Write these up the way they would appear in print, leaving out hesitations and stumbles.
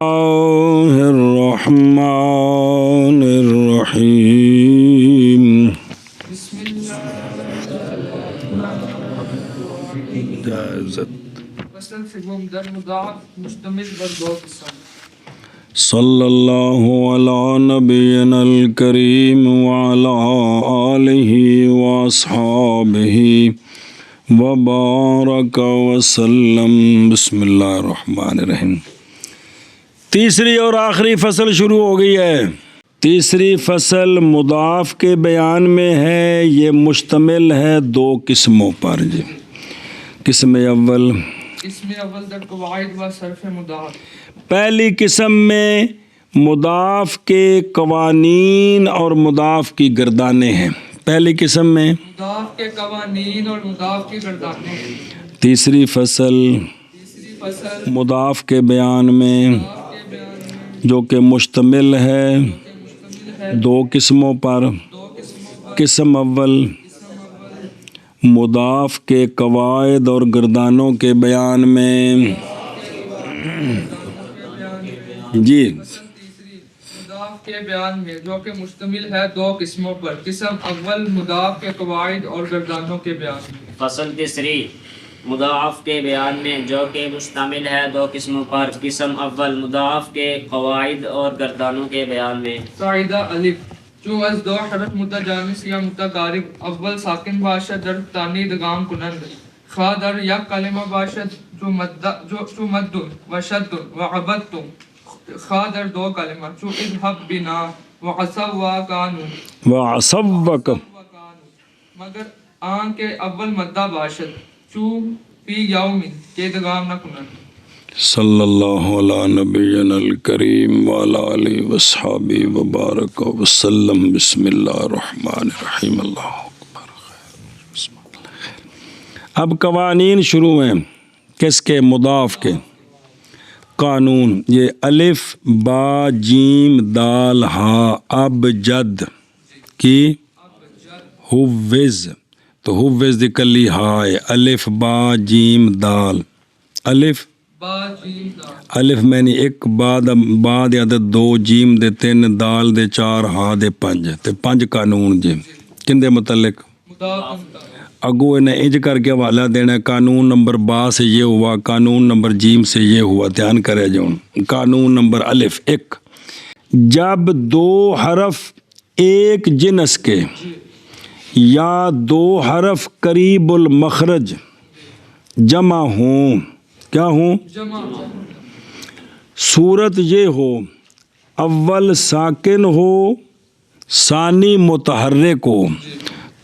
الله الرحمن الرحيم بسم الله فصل سوم در مضاعف مشتمل بر دو قسم صلی اللہ علی نبینا الکریم وعلی آلہ واصحابہ وبارک وسلم۔ بسم اللہ الرحمن الرحیم۔ تیسری اور آخری فصل شروع ہو گئی ہے۔ تیسری فصل مضاف کے بیان میں ہے، یہ مشتمل ہے دو قسموں پر جی۔ قسم اول در قواعد و صرف مضاف۔ پہلی قسم میں مضاف کے قوانین اور مضاف کی گردانیں ہیں۔ پہلی قسم میں مضاف کے قوانین اور مضاف کی گردانیں ہیں۔ تیسری فصل مضاف کے بیان میں جو کہ مشتمل ہے دو قسموں پر۔ قسم اول مضاف کے قواعد اور گردانوں کے بیان میں جی مضاف کے بیان میں جو کہ مشتمل ہے دو قسموں پر۔ قسم اول مضاف کے قواعد اور گردانوں کے بیان میں۔ فصل تیسری مضاف کے بیان میں جو کہ مشتمل ہے دو قسموں پر۔ قسم اول مضاف کے قواعد اور گردانوں کے بیان میں۔ قاعدہ الف جو از دو حرف متجانس یا متقارب اول ساکن باشد در ثانی ادغام کنند، خواہ در یک کلمہ باشد جو مد و شد و عبدت، خواہ در دو کلمہ چو اذهب بنا و عصب و کانو وَعَصَبَّكَ مگر آن کے اول مدہ باشد چو فی یوم کے ادغام نہ کنند۔ صلی اللہ علی نبینا الکریم وعلی آلہ وصحابہ وبارک وسلم۔ بسم اللہ الرحمن الرحیم۔ اللہ اکبر۔ اب قوانین شروع ہیں کس کے؟ مضاف کے۔ قانون یہ الف با جیم دال ہا اب جد کی ہووز، تو ہووز دکلی ہائے الف با جیم دال۔ الف الف میں نے ایک با دے عدد دو، جیم دے تین، دال دے چار، ہا دے پنج، تے پنج قانون جی کن دے متعلق؟ اگو انہیں انج کر کے حوالہ دینا ہے۔ قانون نمبر با سے یہ ہوا، قانون نمبر جیم سے یہ ہوا، دھیان کرے جاؤں۔ قانون نمبر الف ایک، جب دو حرف ایک جنس کے یا دو حرف قریب المخرج جمع ہوں، کیا ہوں؟ صورت یہ ہو اول ساکن ہو ثانی متحرک ہو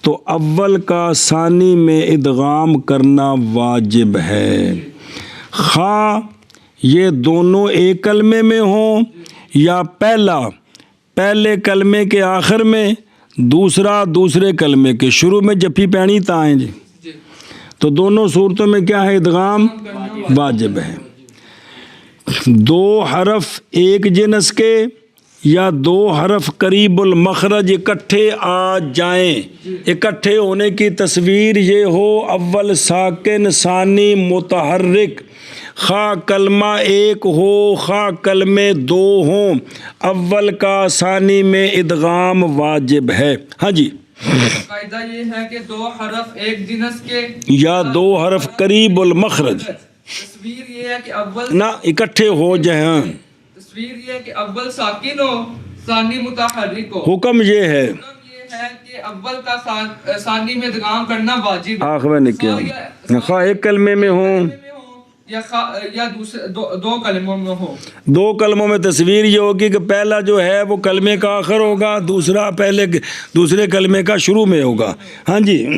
تو اول کا ثانی میں ادغام کرنا واجب ہے، خواہ یہ دونوں ایک کلمے میں ہوں یا پہلا پہلے کلمے کے آخر میں، دوسرا دوسرے کلمے کے شروع میں جپی پہنی تائیں جی، تو دونوں صورتوں میں کیا ہے؟ ادغام واجب ہے۔ دو حرف ایک جنس کے یا دو حرف قریب المخرج اکٹھے آ جائیں، اکٹھے ہونے کی تصویر یہ ہو اول ساکن ثانی متحرک، خواہ کلمہ ایک ہو خواہ کلمے دو ہوں، اول کا ثانی میں ادغام واجب ہے۔ ہاں جی، قاعدہ یہ ہے کہ دو حرف ایک جنس کے یا دو حرف قریب المخرج، تصویر یہ ہے کہ اول نہ اکٹھے ہو جائیں، تصویر یہ ہے کہ اول ساکن ہو ثانی متحرک ہو۔ حکم یہ ہے حکم یہ ہے کہ اول کا ثانی میں ادغام کرنا واجب ہے، آخر نے کیا، خواہ ایک کلمے میں ہوں یا دوسرے دو کلموں میں ہو۔ دو کلموں میں تصویر یہ ہوگی کہ پہلا جو ہے وہ کلمے کا آخر ہوگا، دوسرا دوسرے کلمے کا شروع میں ہوگا۔ ہاں جی، دو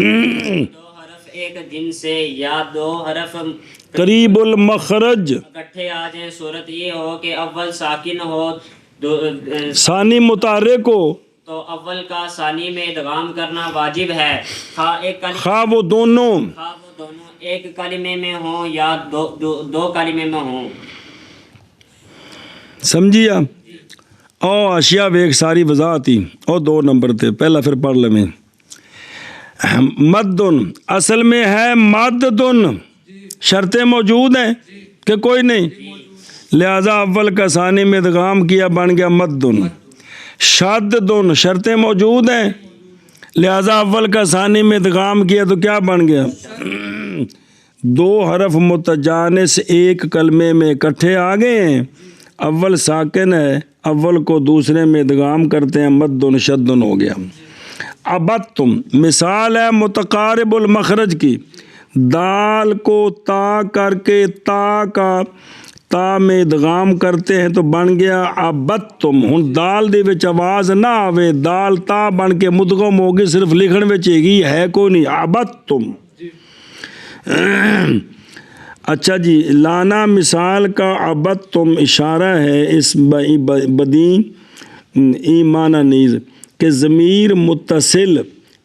حرف ایک جن سے یا دو حرف قریب المخرج اکٹھے آ جائیں، صورت یہ ہو کہ اول ساکن ہو ثانی متحرک ہو تو اول کا ثانی میں ادغام کرنا واجب ہے، خواہ وہ دونوں ایک کلمے میں ہوں یا دو کلمے میں ہوں۔ سمجھیا؟ او اشیاء ایک ساری وضاحت تھی اور دو نمبر تھے، پہلا پھر پڑھ لیں۔ مدن اصل میں ہے مدن، شرطیں موجود ہیں کہ کوئی نہیں، لہذا اول کا ثانی میں ادغام کیا بن گیا مدن. شددن شرطیں موجود ہیں لہذا اول کا ثانی میں ادغام کیا تو کیا بن گیا؟ دو حرف متجانس ایک کلمے میں اکٹھے آ گئے ہیں. اول ساکن ہے, اول کو دوسرے میں ادغام کرتے ہیں, مدن شدن ہو گیا. ابتم مثال ہے متقارب المخرج کی. دال کو تا کر کے تا کا تا میں ادغام کرتے ہیں تو بن گیا ابتم. ہن دال دے وچ آواز نہ آوے, دال تا بن کے مدغم ہوگی, صرف لکھن وچ ہی ہے کوئی نہیں. ابتم. اچھا جی, لانا مثال کا ابتم اشارہ ہے اس بدی ایمانہ نیز کہ ضمیر متصل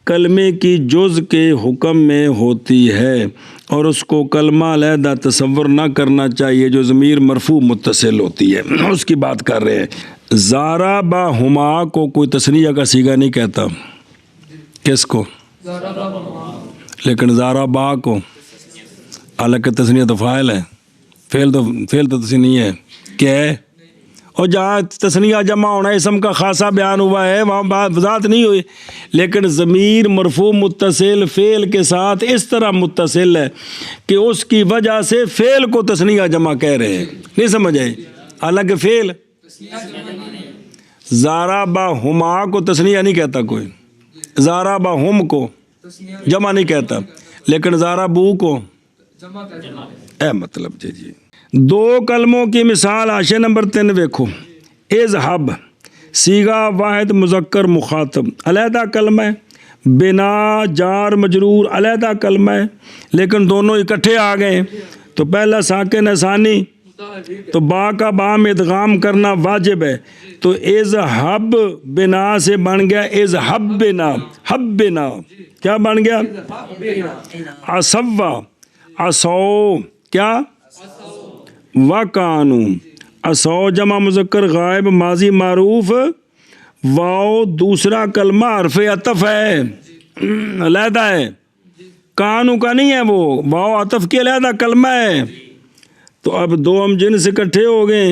کلمے کی جز کے حکم میں ہوتی ہے اور اس کو کلمہ علیحدہ تصور نہ کرنا چاہیے جو ضمیر مرفوع متصل ہوتی ہے, اس کی بات کر رہے ہیں. زارا با ہما کو کوئی تثنیہ کا صیغہ نہیں کہتا, کس کو؟ لیکن زارا با کو حالانکہ تثنیہ تو فاعل ہے, فعل تو تثنیہ ہے. کیا ہے؟ اور جہاں تثنیہ جمع ہونا اسم کا خاصا بیان ہوا ہے وہاں بات وضاحت نہیں ہوئی, لیکن ضمیر مرفوع متصل فعل کے ساتھ اس طرح متصل ہے کہ اس کی وجہ سے فعل کو تثنیہ جمع کہہ رہے ہیں. نہیں سمجھ آئی؟ حالانکہ فعل زارا با ہما کو تثنیہ نہیں کہتا کوئی, زارا با ہم کو جمع نہیں کہتا, لیکن زارا بو کو اے مطلب جی. دو کلموں کی مثال حاشیہ نمبر 3 دیکھو. اذهب صیغہ واحد مذکر مخاطب علیحدہ کلمہ ہے, بنا جار مجرور علیحدہ کلمہ ہے, لیکن دونوں اکٹھے آ گئے تو پہلا ساکن ہے ثانی, تو با کا با میں ادغام کرنا واجب ہے. تو اذهب بنا سے بن گیا اذهب بنا, حب بنا کیا بن گیا؟ عصوا عصو کیا؟ وکانو. عصو جمع مذکر غائب ماضی معروف, واو دوسرا کلمہ حرف عطف ہے علیحدہ ہے, کانو کا نہیں ہے, وہ واو عطف کی علیحدہ کلمہ ہے. تو اب دو ہم جنس اکٹھے ہو گئے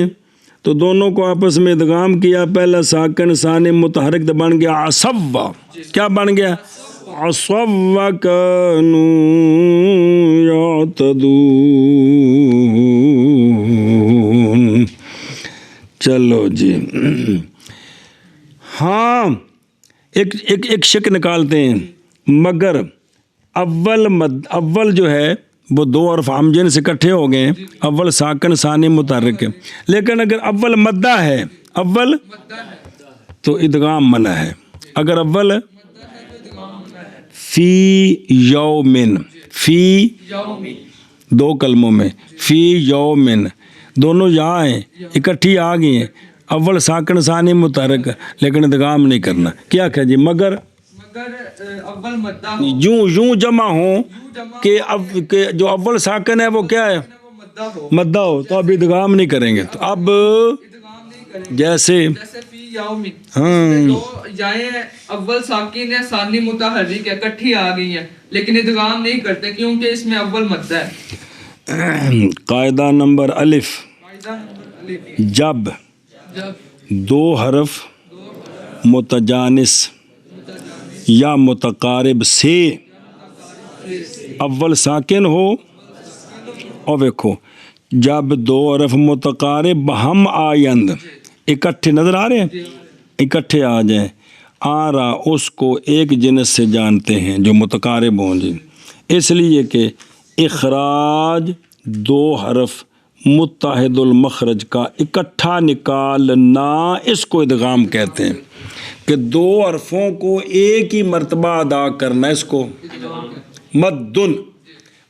تو دونوں کو آپس میں ادغام کیا, پہلا ساکن ثانی متحرک تو بن گیا عصوا. کیا بن گیا؟ عصوا وکانو یعتدون. چلو جی, ہاں ایک شک نکالتے ہیں. مگر اول جو ہے وہ دو حرف ہم جنس اکٹھے ہو گئے, اول ساکن ثانی متحرک ہے, لیکن اگر اول مدہ ہے اول تو ادغام منع ہے. اگر اول فی یومن, فی دو کلموں میں فی یومن دونوں یہاں ہیں اکٹھی آ گئی ہیں, اول ساکن ثانی متحرک لیکن ادغام نہیں کرنا. کیا کہ جی مگر اول مدہ یوں جمع ہوں کہ جو اول ساکن ہے وہ کیا ہے؟ مدہ ہو, تو اب ادغام نہیں کریں گے. تو اب جیسے تو جائیں اول ساکن ہے ثانی متحرک ہے اکٹھی آ گئی ہیں لیکن ادغام نہیں کرتے کیونکہ اس میں اول مدہ ہے. قاعدہ نمبر الف, جب دو حرف متجانس یا متقارب سے اول ساکن ہو, اور دیکھو جب دو حرف متقارب ہم آیند اکٹھے نظر آ رہے ہیں, اکٹھے آ جائیں, آ رہا اس کو ایک جنس سے جانتے ہیں جو متقارب ہوں جی, اس لیے کہ اخراج دو حرف متحد المخرج کا اکٹھا نکالنا اس کو ادغام کہتے ہیں, کہ دو حرفوں کو ایک ہی مرتبہ ادا کرنا اس کو مدن,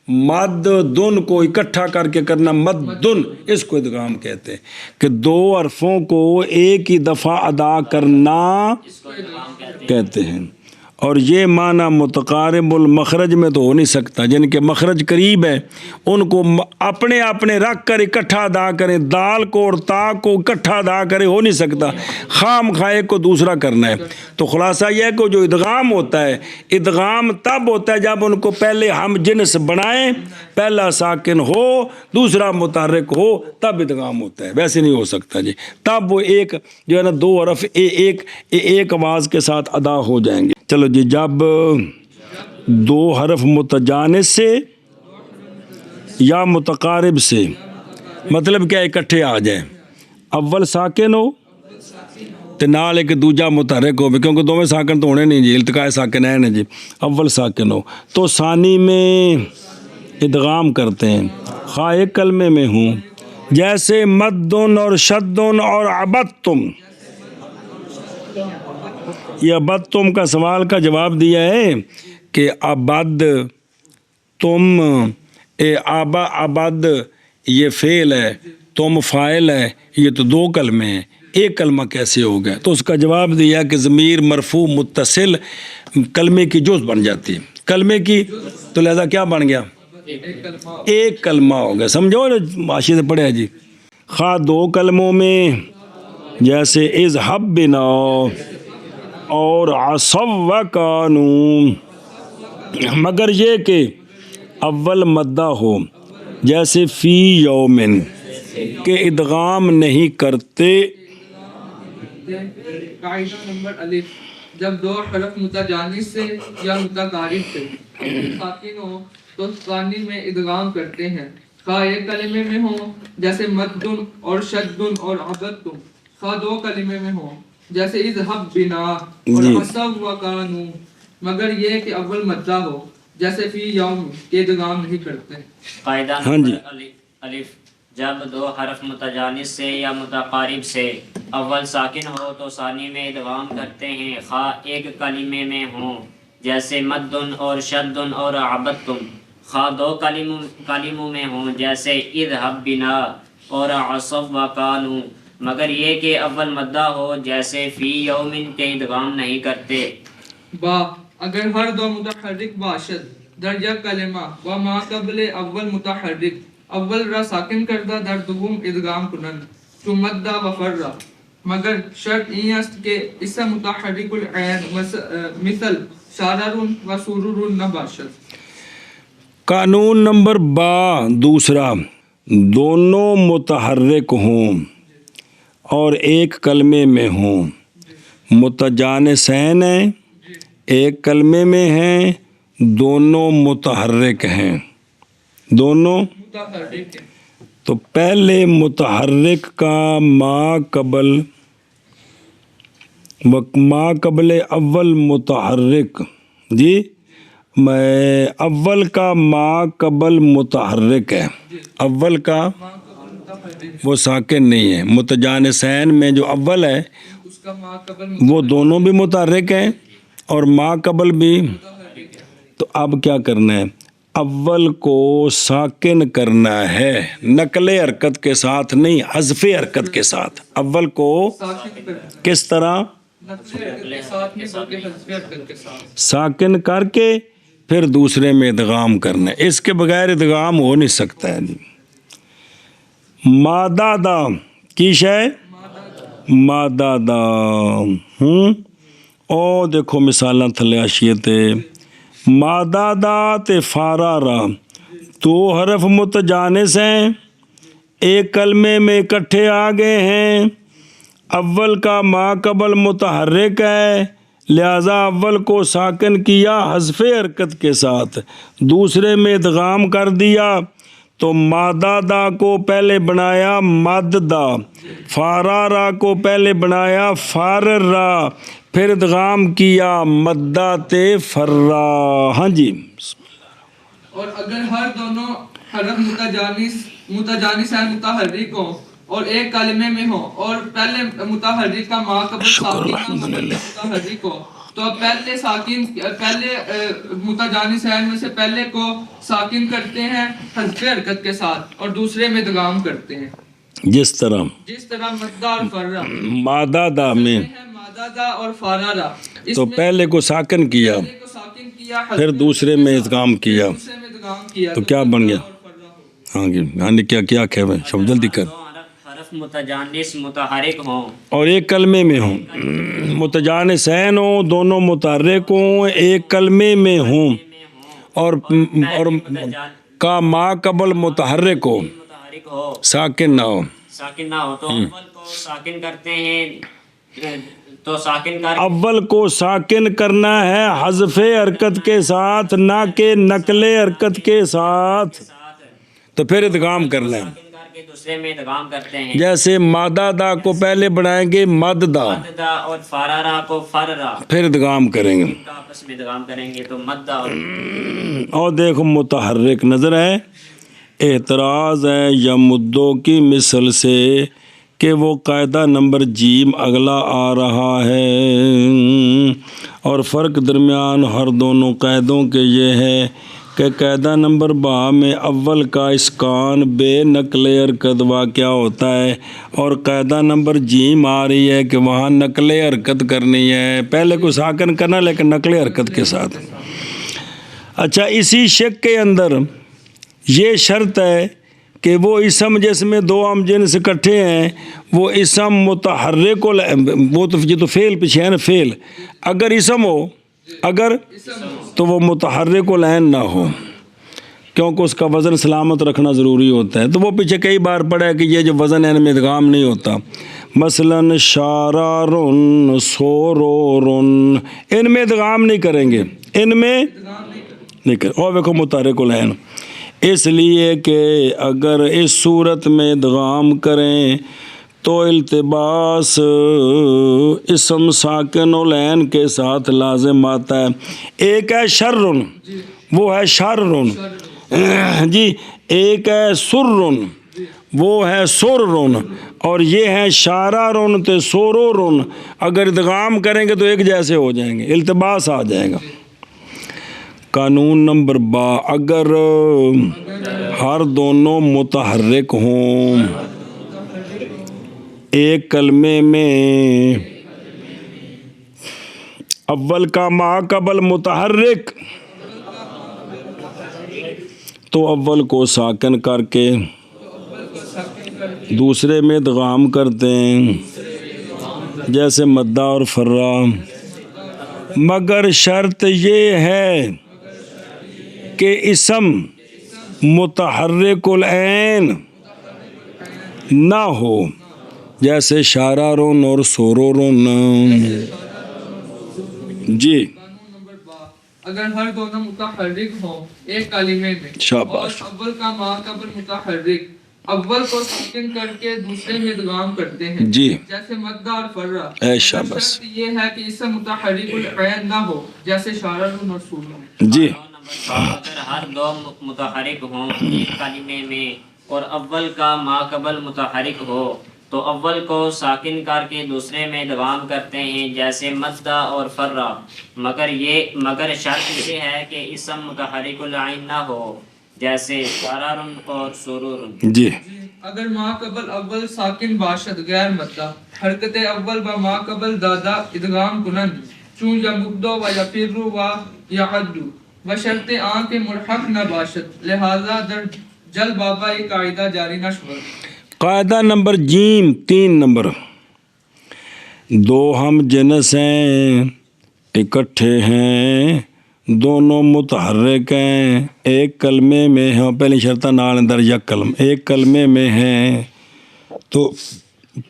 مد دن کو اکٹھا کر کے کرنا مدن, اس کو ادغام کہتے ہیں. کہ دو حرفوں کو ایک ہی دفعہ ادا کرنا کہتے ہیں. اور یہ معنی متقارب المخرج میں تو ہو نہیں سکتا، جن کے مخرج قریب ہے ان کو اپنے اپنے رکھ کر اکٹھا ادا کریں، دال کو اور تا کو اکٹھا ادا کریں، ہو نہیں سکتا، خام خواہ کو دوسرا کرنا ہے۔ تو خلاصہ یہ ہے کہ جو ادغام ہوتا ہے، ادغام تب ہوتا ہے جب ان کو پہلے ہم جنس بنائیں، پہلا ساکن ہو دوسرا متحرک ہو، تب ادغام ہوتا ہے، ویسے نہیں ہو سکتا جی۔ تب وہ ایک جو ہے نا دو حرف ایک آواز کے ساتھ ادا ہو جائیں گے۔ چلو جی، جب دو حرف متجانس سے یا متقارب سے، مطلب کیا اکٹھے آ جائیں، اول ساکن ہو تے نال ایک دوجا متحرک ہو، کیونکہ دونوں ساکن تو ہونے نہیں جی، التقاء ساکنین ہے جی، اول ساکن ہو تو ثانی میں ادغام کرتے ہیں، خواہ ایک کلمے میں ہوں، جیسے مدن اور شدن اور عبدتم۔ یہ عبدتم کا سوال کا جواب دیا ہے کہ عبد تم، عبد یہ فعل ہے، تم فاعل ہے، یہ تو دو کلمے ہیں، ایک کلمہ کیسے ہو گیا؟ تو اس کا جواب دیا کہ ضمیر مرفوع متصل کلمے کی جز بن جاتی ہے، کلمے کی، تو لہذا کیا بن گیا؟ ایک کلمہ ہو گیا۔ سمجھو معاشی سے پڑھے جی۔ خواہ دو کلموں میں، جیسے اذهب بنا اور عصوا وکانوا، مگر یہ کہ اول مدہ ہو، جیسے فی یومن، کہ ادغام نہیں کرتے۔ قاعدہ نمبر الف، جب دو حرف متجانس سے یا متقارب سے ساکن ہو تو ثانی میں ادغام کرتے ہیں، خواہ ایک کلمے میں ہوں جیسے مدن اور شدن اور عبدتم، خواہ دو کلمے میں ہوں جیسے اذهب بنا اور عصوا وکانوا، مگر یہ کہ اول مدہ ہو جیسے فی یوم، کے ادغام نہیں کرتے۔ قاعدہ نمبر الف، جب دو حرف متجانس سے یا متقارب سے اول ساکن ہو تو ثانی میں ادغام کرتے ہیں، خواہ ایک کلمے میں ہوں جیسے مدن اور شدن اور عبدتم، خواہ دو کلموں میں ہوں جیسے اذهب بنا اور عصوا وکانوا، مگر یہ کہ اول مدہ ہو جیسے فی یومن، کے ادغام نہیں کرتے۔ با، اگر ہر دو متحرک باشد در یک کلمہ و ما قبل اول متحرک، اول را ساکن کردہ در دوم ادغام کنند چو مدہ و فرہ، مگر شرط این است کہ اس متحرک العین مثل شارر و سرور نہ باشد۔ قانون نمبر با دوسرا، دونوں متحرک ہوں اور ایک کلمے میں ہوں، متجانسین ہیں، ایک کلمے میں ہیں، دونوں متحرک ہیں، دونوں متحرک ہیں، تو پہلے متحرک کا ما قبل اول متحرک، جی اول کا ما قبل متحرک ہے، اول کا وہ ساکن نہیں ہے، متجانسین میں جو اول ہے اس کا ما قبل وہ دونوں بھی متحرک ہیں اور ما قبل بھی، تو اب کیا کرنا ہے؟ اول کو ساکن کرنا ہے، نقل حرکت کے ساتھ نہیں، حذف حرکت کے ساتھ، اول کو ساکن کرنا، کس طرح؟ نقل حرکت کے ساتھ نہیں بلکہ حذف حرکت کے ساتھ، ساکن کر کے پھر دوسرے میں ادغام کرنا ہے، اس کے بغیر ادغام ہو نہیں سکتا ہے جی۔ مادہ دا کی شے، مادہ دا او دیکھو مثالاں تھلے حاشیے تے، مادہ دا تے فارارا دو حرف متجانس ہیں، ایک کلمے میں اکٹھے آ گئے ہیں، اول کا ما قبل متحرک ہے، لہذا اول کو ساکن کیا حذف حرکت کے ساتھ، دوسرے میں ادغام کر دیا، تو مادہ دا کو پہلے بنایا مد دا، فارارا کو پہلے بنایا فارر را، پھر ادغام کیا مدہ تے فرا۔ ہاں جی، اور اگر ہر دونوں حرف متجانس ہیں، متحرک ہوں اور ایک کلمے میں ہوں، اور پہلے متحرک کا ما قبل ساکن متحرک ہو، تو اب پہلے متجانسین میں سے پہلے کو ساکن کرتے ہیں حذف حرکت کے ساتھ اور دوسرے میں ادغام کرتے ہیں، جس طرح مدہ اور فرہ، مادہ دا میں مادہ دا اور فارارا، تو پہلے کو ساکن کیا پہلے کو ساکن کیا پھر دوسرے میں ادغام کیا دوسرے میں ادغام کیا تو کیا بن گیا؟ ہاں جی ہاں جی کیا کہہ شب جلدی کر. دو حرف متجانس متحرک ہوں اور ایک کلمے میں ہوں، متجانسین ہوں، دونوں متحرک ہوں، ایک کلمے میں ہوں، اور کا ما قبل متحرک ہو، متحرک ہو ساکن نہ ہو. ساکن نہ ہو تو اول کو ساکن کرتے ہیں تو ساکن کر اول کو ساکن کرنا ہے حذف حرکت کے ساتھ، نہ کہ نقل حرکت کے ساتھ، تو پھر ادغام کرنا ہے. ساکن کر کے دوسرے میں ادغام کرتے ہیں. جیسے مادہ دا کو پہلے بنائیں گے مد دا، مددا اور فرارا کو فررا پھر ادغام کریں گے. کا آپس میں ادغام کریں گے تو مددا اور دیکھو متحرک نظر ہے، اعتراض ہے یا مدوں کی مثل سے کہ وہ قاعدہ نمبر جیم اگلا آ رہا ہے، اور فرق درمیان ہر دونوں قاعدوں کے یہ ہے کہ قاعدہ نمبر با میں اول کا اسکان بے نقل حرکت واقع ہوتا ہے، اور قاعدہ نمبر جیم آ رہی ہے کہ وہاں نقل حرکت کرنی ہے، پہلے کو ساکن کرنا لیکن نقل حرکت کے ساتھ. اچھا اسی شک کے اندر یہ شرط ہے کہ وہ اسم جس میں دو ہم جنس اکٹھے ہیں وہ اسم متحرک وہ تو یہ تو فعل پیچھے ہے نا، فعل اگر اسم ہو اگر تو وہ متحرک العین نہ ہو، کیونکہ اس کا وزن سلامت رکھنا ضروری ہوتا ہے. تو وہ پیچھے کئی بار پڑھا ہے کہ یہ جو وزن ہے ان میں ادغام نہیں ہوتا. مثلاً شارارن سورورن، ان میں ادغام نہیں کریں گے، ان میں نہیں کریں. اور دیکھو متحرک العین، اس لیے کہ اگر اس صورت میں ادغام کریں تو التباس اسم ساکن العین کے ساتھ لازم آتا ہے. ایک ہے شرن، وہ ہے شرن جی، ایک ہے سرن، وہ ہے سرن، اور یہ ہے شارارن تے سورورن. اگر ادغام کریں گے تو ایک جیسے ہو جائیں گے، التباس آ جائے گا. قانون نمبر با، اگر ہر دونوں متحرک ہوں ایک کلمے میں، اول کا ما قبل متحرک تو اول کو ساکن کر کے دوسرے میں ادغام کرتے ہیں، جیسے مدہ اور فرا. مگر شرط یہ ہے کہ اسم متحرک العین نہ ہو، جیسے شارارون اور سورورون. جی قانون نمبر با، اگر ہر دونوں متحرک ہوں ایک کلمے میں شاباش. اور اول کا ما قبل متحرک اول کو ساکن کر کے دوسرے میں ادغام کرتے ہیں، جی جیسے مدہ اور فرا. اے شاباش. شرط یہ ہے کہ اسم متحرک العین نہ ہو، جیسے شارارون اور سورون. جی اگر ہر دو متحرک ہوں ایک کلمے میں اور اول کا ما قبل متحرک ہو تو اول کو ساکن کر کے دوسرے میں ادغام کرتے ہیں، جیسے مدہ اور فرا. مگر شرط یہ ہے کہ اسم متحرک العین نہ ہو، جیسے شارارن اور سرورن. جی اگر ما قبل اول ساکن باشد غیر مدہ، حرکت اول با ما قبل دادا ادغام کنند، چون یا مدو و یا فرو و یا عدو و شرط آن کے ملحق نہ باشد، لہذا در جل بابا یہ قاعدہ جاری نہ شود. قاعدہ نمبر جیم 3 نمبر، دو ہم جنس ہیں اکٹھے ہیں دونوں متحرک ہیں ایک کلمے میں ہیں، پہلی شرط نال اندر یک کلم ایک کلمے میں ہیں، تو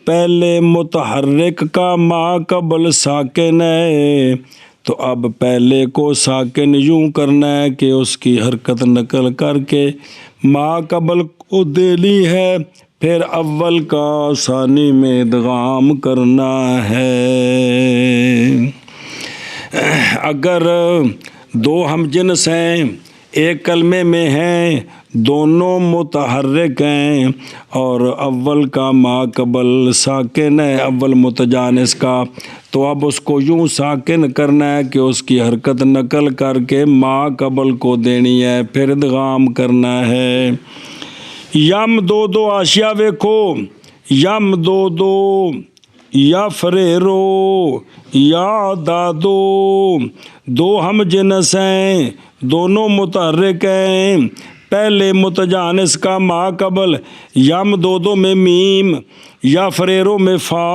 پہلے متحرک کا ما قبل ساکن ہے، تو اب پہلے کو ساکن یوں کرنا ہے کہ اس کی حرکت نقل کر کے ما قبل کو دینی ہے، پھر اول کا ثانی میں ادغام کرنا ہے. اگر دو ہم جنس ہیں ایک کلمے میں ہیں دونوں متحرک ہیں اور اول کا ما قبل ساکن ہے اول متجانس کا، تو اب اس کو یوں ساکن کرنا ہے کہ اس کی حرکت نقل کر کے ما قبل کو دینی ہے، پھر ادغام کرنا ہے. یم دو آشیا ویکھو، یم دو یا فریرو یا دادو، دو ہم جنس ہیں دونوں متحرک ہیں، پہلے متجانس کا ما قبل یم دو میں میم، یا فریرو میں فا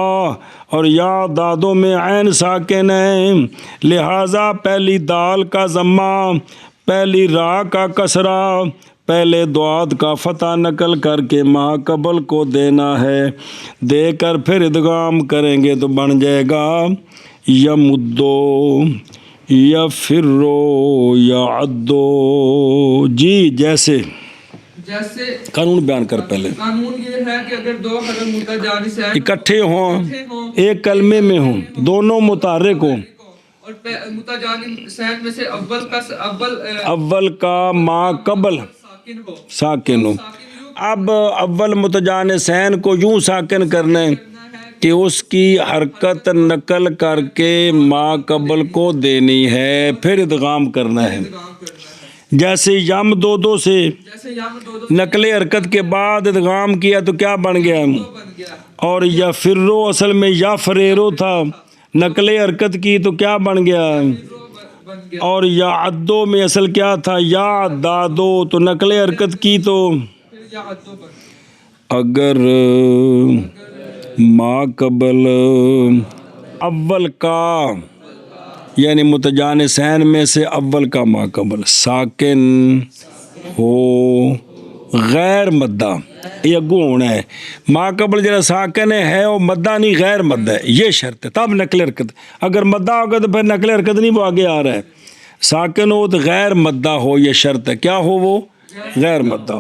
اور یا دادو میں عین ساکن ہے، لہٰذا پہلی دال کا ضمہ پہلی را کا کسرہ پہلے دعات کا فتح نقل کر کے ما قبل کو دینا ہے، دے کر پھر ادغام کریں گے تو بن جائے گا یمدو یا فرو یا عدو۔ جی جیسے قانون بیان کر پہلے، قانون یہ ہے کہ اگر دو حرف متجانسین اکٹھے ہوں ایک کلمے میں ہوں دونوں متحرک ہوں اور متجانسین میں سے اول کا ما قبل ساکن ہو، اب اول متجانسین کو یوں ساکن کرنا ہے کہ اس کی حرکت نقل کر کے ما قبل کو دینی ہے، پھر ادغام کرنا ہے۔ جیسے یم دو سے نقل حرکت کے بعد ادغام کیا تو کیا بن گیا، اور یا فرو اصل میں یا فریرو تھا، نقل حرکت کی تو کیا بن گیا، اور یا عدو میں اصل کیا تھا یا دادو، تو نقل حرکت کی تو اگر ما قبل اول کا یعنی متجانسین میں سے اول کا ما قبل ساکن ہو غیر مدہ، یہ اگو ہونا ہے، ما قبل جرا ساکن ہے وہ مدہ نہیں غیر مدہ ہے، یہ شرط ہے، تب نقل حرکت، اگر مدہ ہوگا تو پھر نقل حرکت نہیں، وہ آگے آ رہا ہے، ساکن ہو تو غیر مدہ ہو، یہ شرط ہے، کیا ہو وہ غیر مدہ،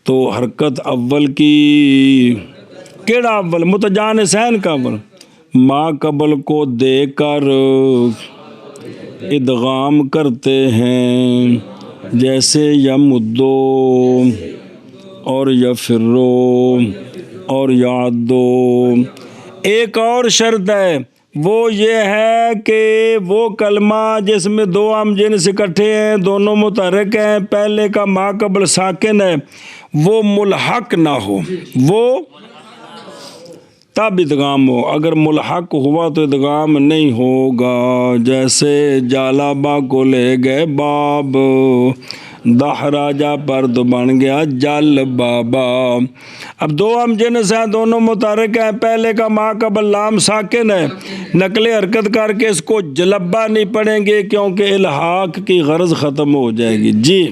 تو حرکت اول کی کیڑا اول متجانسین کا اول ما قبل کو دے کر ادغام کرتے ہیں، جیسے یمدو اور یفرو اور یعدو۔ ایک اور شرط ہے، وہ یہ ہے کہ وہ کلمہ جس میں دو ہم جنس اکٹھے ہیں دونوں متحرک ہیں پہلے کا ما قبل ساکن ہے وہ ملحق نہ ہو، وہ تب ادغام ہو، اگر ملحق ہوا تو ادغام نہیں ہوگا، جیسے جالابا کو لے گئے باب، دہراجا پر تو بن گیا جل بابا۔ اب دو ہم جنس ہیں دونوں متحرک ہیں پہلے کا ما قبل لام ساکن ہے، نقل حرکت کر کے اس کو جلبہ نہیں پڑھیں گے کیونکہ الحاق کی غرض ختم ہو جائے گی۔ جی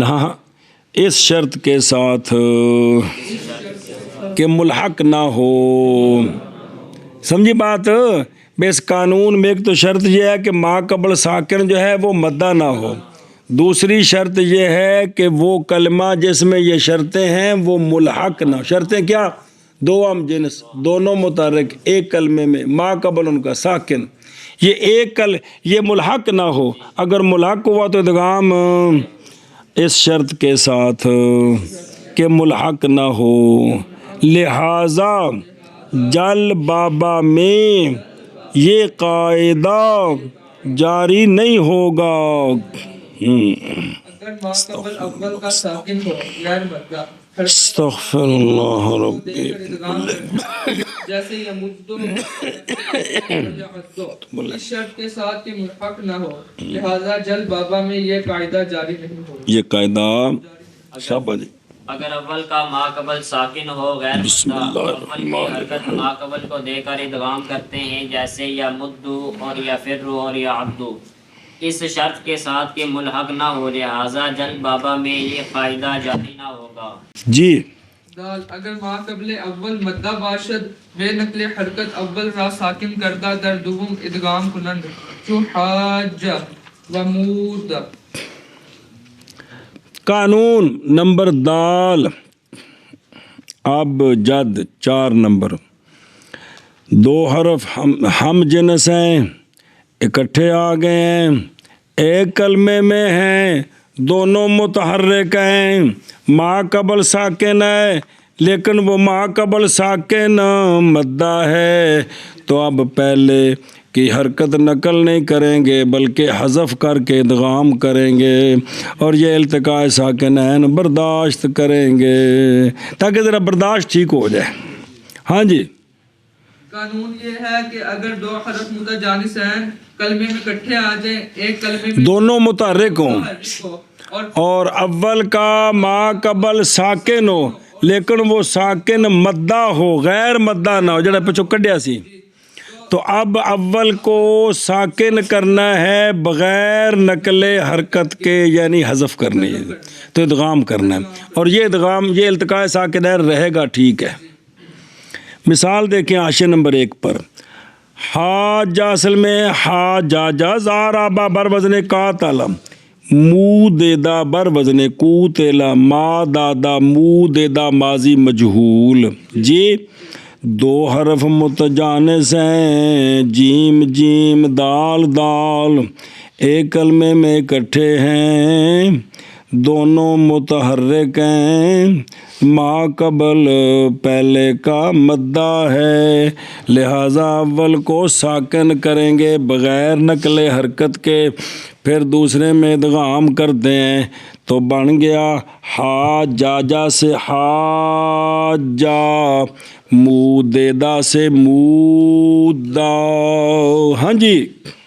ہاں، اس شرط کے ساتھ کہ ملحق نہ ہو، سمجھی بات، اس قانون میں ایک تو شرط یہ ہے کہ ما قبل ساکن جو ہے وہ مدہ نہ ہو، دوسری شرط یہ ہے کہ وہ کلمہ جس میں یہ شرطیں ہیں وہ ملحق نہ، شرطیں کیا، دو ہم جنس دونوں متحرک ایک کلمے میں ما قبل ان کا ساکن، یہ ملحق نہ ہو، اگر ملحق ہوا تو ادغام اس شرط کے ساتھ کہ ملحق نہ ہو، لہذا جل بابا میں یہ قاعدہ جاری نہیں ہوگا۔ اگر ما قبل اول کا ساکن ہو غیر مدہ، استغفر اللہ ربی، جیسے یمدو اس شرط کے ساتھ کہ ملحق نہ ہو، لہذا جل بابا میں یہ قاعدہ جاری نہیں ہوگا، یہ قاعدہ شابہ جی۔ اگر اول کا ما قبل ساکن ہو غیر بسم مدہ، اللہ اول کی الرحمن حرکت ما قبل کو دے کر ادغام کرتے ہیں، جیسے یا مدو اور یا فرو اور یا عبدو، اس شرط کے ساتھ کہ ملحق نہ ہو، لہذا جل بابا میں یہ قاعدہ جاری نہ ہوگا۔ جی دال اگر ما قبل اول مدہ باشد بے نقل حرکت اول را ساکن کردہ در دوم ادغام کنند، چو حاج و مود۔ قانون نمبر دال، اب جد 4 نمبر، دو حرف ہم جنس ہیں اکٹھے آ گئے ہیں ایک کلمے میں ہیں دونوں متحرک ہیں، ما قبل ساکن ہے لیکن وہ ما قبل ساکن مدہ ہے، تو اب پہلے کی حرکت نقل نہیں کریں گے بلکہ حذف کر کے ادغام کریں گے اور یہ التقاء ساکنین برداشت کریں گے تاکہ ذرا برداشت ٹھیک ہو جائے۔ ہاں جی قانون یہ ہے کہ اگر دو حرف متجانسین کلمے میں اکٹھے آ جائیں، ایک کلمے میں دونوں متحرک ہوں متحرک ہو اور اور اول کا ما قبل ساکن ہو لیکن وہ ساکن مدہ ہو، غیر مدہ نہ ہو، جڑا پچھو کڈیا سی، تو اب اول کو ساکن کرنا ہے بغیر نقل حرکت کے، یعنی حذف کرنی ہے، تو ادغام کرنا ہے، اور یہ ادغام یہ التقاء ساکنین رہے گا، ٹھیک ہے۔ مثال دیکھیں حاشیہ نمبر 1 پر، ہا جا اصل میں ہا جا جا زار آبا بر وزن کا تالم، مو دیدا بر وزن کو تیلا، ما دادا مو دیدا ماضی مجہول۔ جی دو حرف متجانس ہیں، جیم جیم دال دال، ایک کلمے میں اکٹھے ہیں، دونوں متحرک ہیں، ما قبل پہلے کا مدہ ہے، لہذا اول کو ساکن کریں گے بغیر نقل حرکت کے، پھر دوسرے میں ادغام کرتے ہیں تو بن گیا ہا جا جا سے ہا جا، مو دیدا سے مودا۔ ہاں جی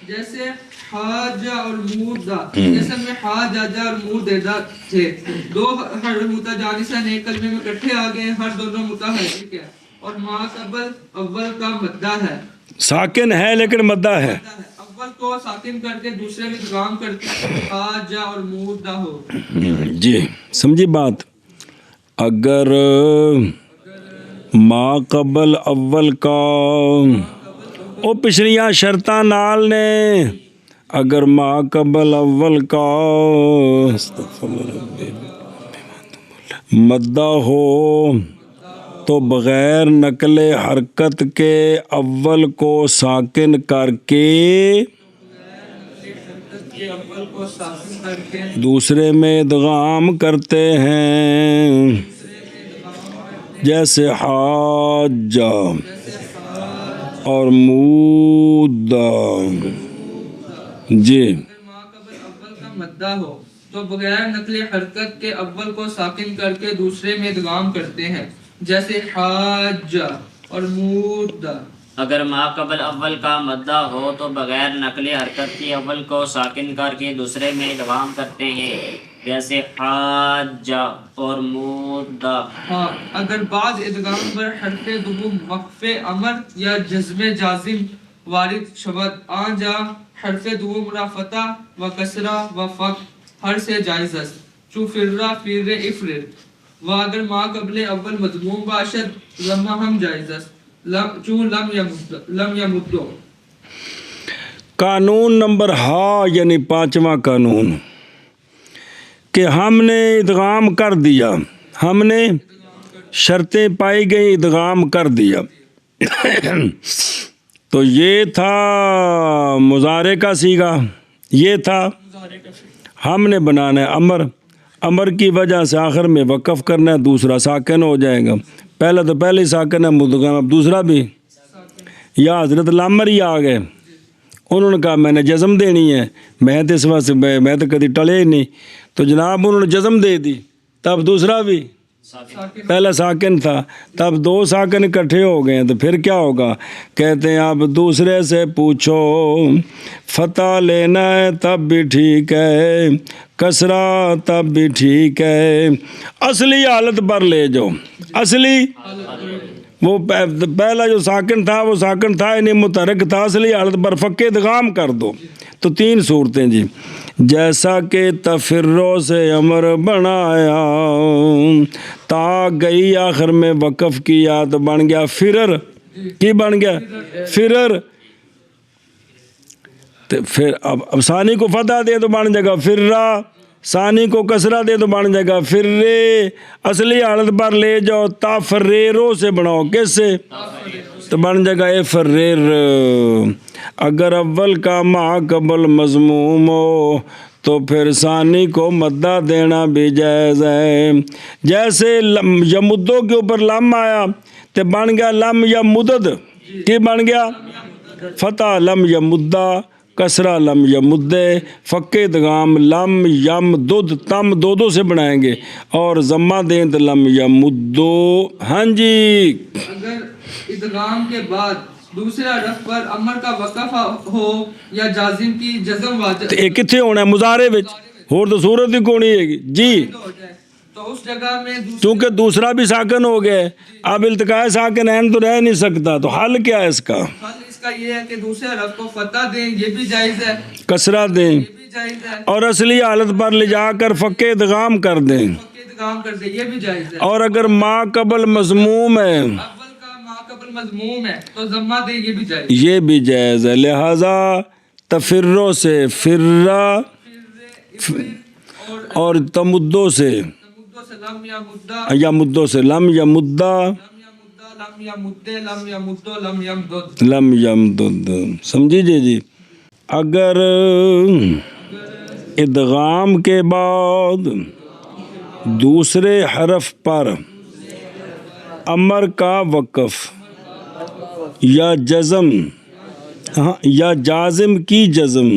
جیسے حاجہ اور مودا، جیسے میں حاجہ اور مودیدا تھے، دو حرف متجانسین ایک کلمے میں اکٹھے آ گئے، ہر دونوں متحرک ہے، اور ما قبل اول کا مدہ ہے، ساکن ہے لیکن مدہ ہے، اول کو ساکن کر کے دوسرے میں ادغام کرتے ہیں، حاجہ اور مودا ہو۔ جی سمجھی بات۔ اگر ما قبل اول کا او پچھلیاں شرطاں نال نے، اگر ما قبل اول کا مدہ ہو تو بغیر نقل حرکت کے اول کو ساکن کر کے اول کو ساکن کر کے دوسرے میں ادغام کرتے ہیں، جیسے حاجہ اور مودا۔ جی ما قبل اول کا مدہ ہو تو بغیر نقل حرکت کے اول کو ساکن کر کے دوسرے میں ادغام کرتے ہیں، جیسے حاجہ اور مودا۔ اگر ما قبل اول کا مدہ ہو تو بغیر نقل حرکت کی اول کو ساکن کر کے دوسرے میں ادغام کرتے ہیں، جیسے حاجہ اور مودا۔ ہاں اگر بعض ادغام پر حرف دوم وقف امر یا جزم جازم وارد شود، آن جا حرف دوم را فتح و کسرہ و فق ہر سے جائز است، چو فرہ فیر افرر، و اگر ما قبل اول مضموم باشد لما ہم جائز است، چو لم یمدو۔ قانون نمبر ہا یعنی 5واں قانون، کہ ہم نے ادغام کر دیا، ہم نے شرطیں پائی گئی ادغام کر دیا، تو یہ تھا مضارع کا صیغہ، یہ تھا ہم نے بنانا ہے امر، امر کی وجہ سے آخر میں وقف کرنا ہے، دوسرا ساکن ہو جائے گا، پہلا تو پہلے ہی ساکن ہے مدغم، اب دوسرا بھی، یا حضرت لامر ہی آ گئے، انہوں نے کہا میں نے جزم دینی ہے، میں تو اس واسطے میں تو کدی ٹلے ہی نہیں، تو جناب انہوں نے جزم دے دی، تب دوسرا بھی، پہلا ساکن تھا، تب دو ساکن اکٹھے ہو گئے، تو پھر کیا ہوگا؟ کہتے ہیں اب دوسرے سے پوچھو، فتح لینا ہے تب بھی ٹھیک ہے، کسرہ تب بھی ٹھیک ہے، اصلی حالت پر لے جاؤ، اصلی وہ پہلا جو ساکن تھا وہ ساکن تھا یعنی متحرک تھا، اصلی حالت پر فقے ادغام کر دو۔ تو 3 صورتیں جی، جیسا کہ تفرو سے امر بنایا، تا گئی آخر میں وقف کیا تو بن گیا فرر، کی بن گیا فرر، تو پھر اب ثانی کو فتح دے تو بن جائے گا فرا، ثانی کو کسرہ دے تو بن جائے گا فرے، اصلی حالت پر لے جاؤ تا فریرو سے بناؤ، کس سے؟ تو بن جائے گا اے فریر۔ اگر اول کا ما قبل مضموم ہو تو پھر ثانی کو مدہ دینا بھی جائز ہے، جیسے یمدو کے اوپر لم آیا تو بن گیا لم یا مدد، کی بن گیا فتح لم یا مدہ، کسرہ لم یا مدے، فقے ادغام لم یم دد تم دو سے بنائیں گے، اور ضمہ دیں تو لم یا مدو۔ ہاں جی اگر ادغام کے بعد دوسرے حرف پر امر کا وقف ہو یا جازم کی جزم واجب تے کتھے ہونا ہے مضارع وچ ہور تو صورت ہی کونی ہے گی جی ہو جائے تو اس جگہ میں کیونکہ دوسرا بھی ساکن ہو گیا ہے اب التقاء ساکن عین تو رہ نہیں سکتا تو حل کیا ہے اس کا حل اس کا یہ ہے کہ دوسرے حرف کو فتح دیں یہ بھی جائز ہے کسرہ دیں یہ بھی جائز ہے اور اصلی حالت پر لے جا کر فقہ ادغام کر دیں فقہ ادغام کر دیں یہ بھی جائز ہے اور اگر ما قبل مضموم ہے اول کا ما قبل مضموم ہے تو ضمہ دیں یہ بھی جائز یہ بھی جائز ہے لہذا تفرو سے فرہ اور تمدو سے مدو سے لم یا مدہ یا مدو سے لم یا مدہ لم یا مدے لم یا مدو لم یمدد لم یمدد سمجھی جی اگر ادغام کے بعد دوسرے حرف پر امر کا وقف یا جزم یا جازم کی جزم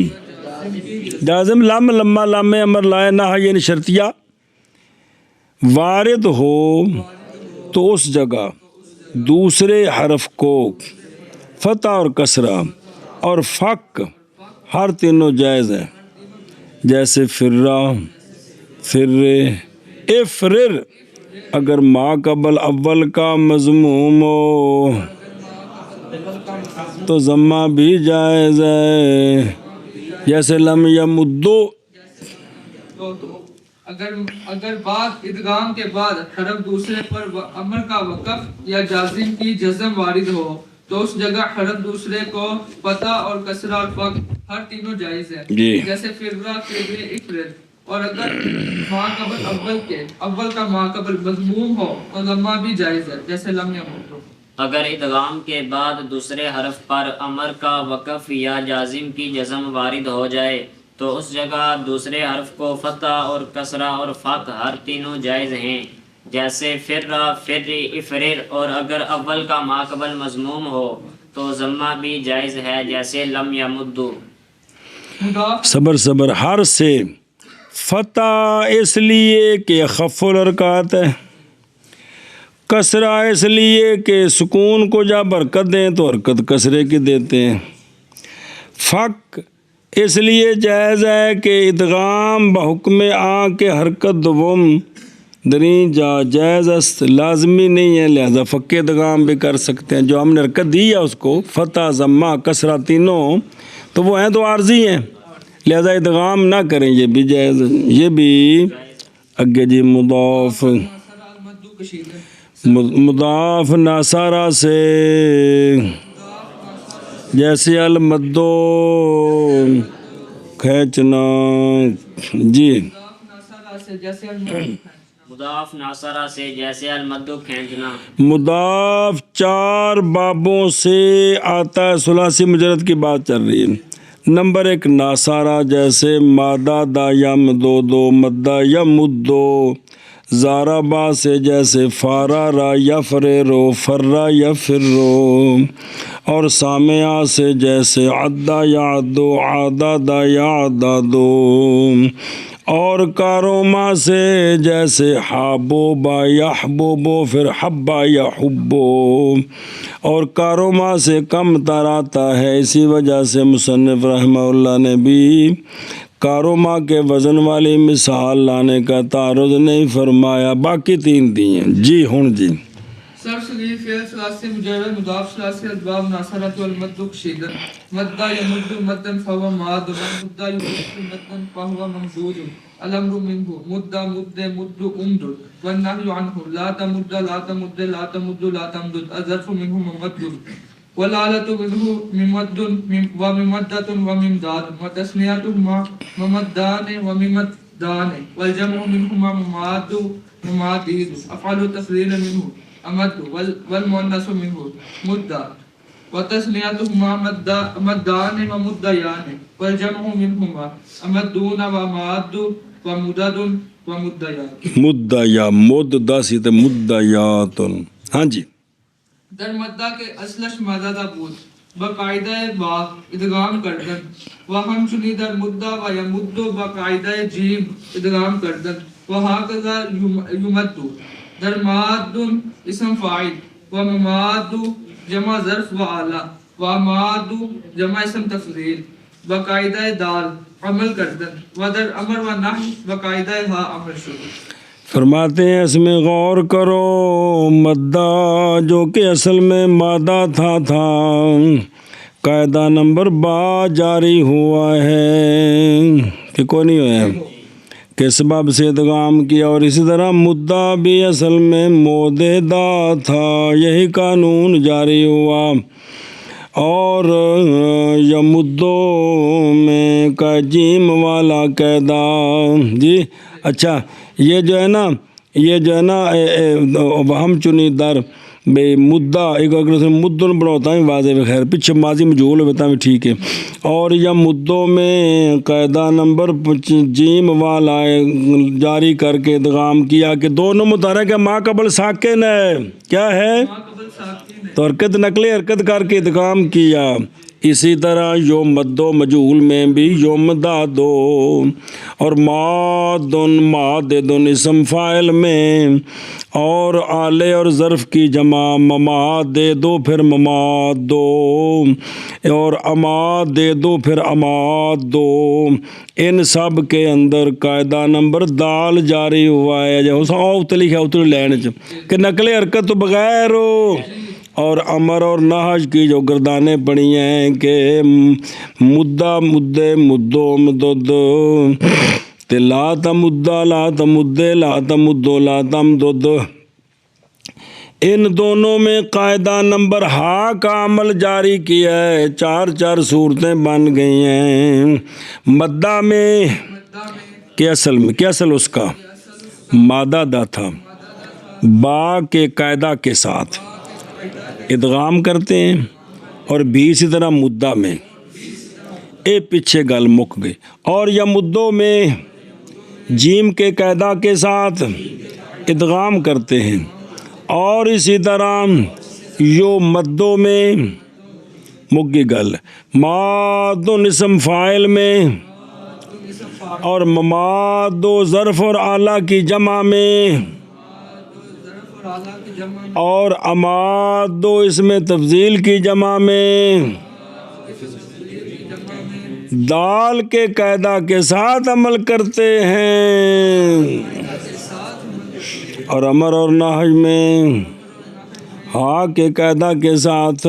جازم لم لما لام امر لائے نہ یعنی شرطیہ وارد ہو تو اس جگہ دوسرے حرف کو فتح اور کسرہ اور فق ہر تینوں جائز ہے جیسے فرہ فرے افرر اگر ما قبل اول کا مضموم ہو تو ضمہ بھی جائز ہے جیسے لم یمدو اگر بعد ادغام کے بعد حرف دوسرے پر امر کا وقف یا جازم کی جزم وارد ہو تو اس جگہ حرف دوسرے کو فتح اور کسرہ اور فق ہر تینوں جائز ہے جیسے فرہ فرے افرر اور اگر ما قبل اول کا ما قبل مضموم ہو تو ضمہ بھی جائز ہے جیسے لم یمدو اگر ادغام کے بعد دوسرے حرف پر امر کا وقف یا جازم کی جزم وارد ہو جائے تو اس جگہ دوسرے حرف کو فتح اور کسرہ اور فق ہر تینوں جائز ہیں جیسے فرہ فرری افرر اور اگر اول کا ما قبل مضموم ہو تو ضمہ بھی جائز ہے جیسے لم یمدو صبر ہر سے فتح اس لیے کہ خف الحرکات ہے کسرہ اس لیے کہ سکون کو جب حرکت دیں تو حرکت کسرے کی دیتے ہیں فق اس لیے جائز ہے کہ ادغام بحکم آ کے حرکت دوم دریں جا جائز است لازمی نہیں ہے لہذا فق ادغام بھی کر سکتے ہیں جو ہم نے حرکت دی ہے اس کو فتح ضمہ کسرہ تینوں تو وہ ہیں تو عارضی ہیں لہذا ادغام نہ کریں یہ بھی جائز یہ بھی اگے جی مضاف مضاف ناصارہ سے جیسے المدو کھینچنا جی مضاف ناصرہ سے جیسے المدو کھینچنا مضاف 4 بابوں سے آتا ہے ثلاثی مجرد کی بات چل رہی ہے نمبر 1 ناصارہ جیسے مادہ دا یم دو مدہ یمدو زاربا سے جیسے فارا را یفررو فرا یفرو اور سامعہ سے جیسے عدہ یعدو عادہ دا یعددو اور کاروما سے جیسے حابو با یحبوبو پھر حبا یحبو اور کاروما سے کم تر آتا ہے اسی وجہ سے مصنف رحمہ اللہ نے بھی کاروما کے وزن والی مثال لانے کا تعارض نہیں فرمایا باقی 3 دی ہیں جی ہوں جی صرف صغیر فعل ثلاثی مجرد مضاف ثلاثی اسباب ناصرہ والمد کشیدہ مدہ یمد مدن فهو ماد مدہ یمد مدن فهو ممدود الامر منه مدہ مد مد امد والنهي عنه لا تمد لا تمد لا تمد لا تمدد الظرف منه ممد والآلة منه ممد وممدة وممداد وتسنيتهما ممدان وممدان والجمع منهما مماد مماديد أفعل التفضيل منه أمد والمؤنث منه مدة وتسنيتهما مدان ومديان والجمع منهما أمدون وماد ومدد ومديان مدہ یا مدہ سی تے مدیات ہاں جی در مدہ کے اصلش مدد بود بقاعدہ با ادغام کردن وہم چنی در مدہ و یمدو بقاعدہ جیم ادغام کردن وہاکذا یمدو در مادن اسم فاعل ومماد جمع ظرف و آلہ وماد جمع اسم تفضیل وقاعدہ دال عمل کردن ودر امر و نحی وقاعدہ ہا امر شروع. فرماتے ہیں اس میں غور کرو، مدہ جو کہ اصل میں مادہ تھا قاعدہ نمبر با جاری ہوا ہے کہ کوئی نہیں ہوا ہے کہ سبب سے ادغام کیا، اور اسی طرح مدہ بھی اصل میں موددہ تھا، یہی قانون جاری ہوا. اور یمدو میں کا جیم والا قاعدہ جی. اچھا یہ جو ہے نا ہم چنی در بے مدہ ایک اگر مدن بڑا ہوتا ہے واضح خیر پیچھے ماضی مجھول ہوتا ہے ٹھیک ہے. اور یا مدوں میں قاعدہ نمبر جیم والا جاری کر کے ادغام کیا کہ دونوں متحرک ہے، ما قبل ساکن ہے، کیا ہے تو حرکت نقلی حرکت کر کے ادغام کیا. اسی طرح یو مدو مجہول میں بھی یوم دادو اور مادن اسم فاعل میں اور آلے اور ظرف کی جمع مماد دے دو پھر مماد دو اور اماد دے دو پھر اماد دو. ان سب کے اندر قاعدہ نمبر دال جاری ہوا ہے جو اتلی ہے اتلی لین کہ نقل حرکت تو بغیر ہو. اور امر اور نہج کی جو گردانیں پڑی ہیں کہ مدہ مدے مدو مدد تے لا تمدہ لا تمدے لا تمدو لا تمدد، ان دونوں میں قاعدہ نمبر ہا کا عمل جاری کیا ہے. چار صورتیں بن گئی ہیں. مدہ میں کیا اصل اس کا مادہ دا تھا، با کے قاعدہ کے ساتھ ادغام کرتے ہیں، اور بھی اسی طرح مدہ میں اے پیچھے گل مک گئی. اور یا مدوں میں جیم کے قاعدہ کے ساتھ ادغام کرتے ہیں، اور اسی طرح یو مدوں میں مک گئی گل ماد اسم فاعل میں اور مماد و ظرف اور آلہ کی جمع میں اور اماد و اس میں تفضیل کی جمع میں دال کے قاعدہ کے ساتھ عمل کرتے ہیں، اور امر اور نہج میں ہا کے قاعدہ کے ساتھ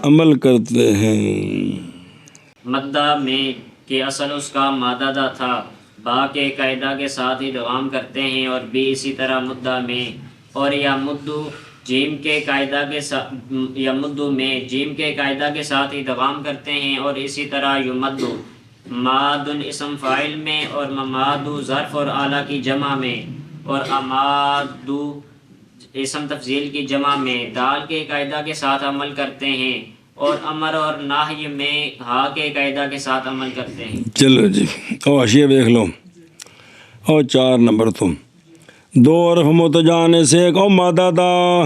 عمل کرتے ہیں. مدہ میں کہ اصل اس کا مادہ دا تھا، با کے قاعدہ کے ساتھ ادغام کرتے ہیں، اور بھی اسی طرح مدہ میں. اور یا مدو جیم کے قاعدہ کے ساتھ یا مدو میں جیم کے قاعدہ کے ساتھ ادغام کرتے ہیں، اور اسی طرح یمدو مادن اسم فاعل میں اور ممادو ظرف اور آلہ کی جمع میں اور امادو اسم تفضیل کی جمع میں دال کے قاعدہ کے ساتھ عمل کرتے ہیں، اور امر اور نہی میں ہا کے قاعدہ کے ساتھ عمل کرتے ہیں. چلو جی او حاشیہ دیکھ لو. اور 4 نمبر تم دو حرف متجانے سے ایک او مادہ دا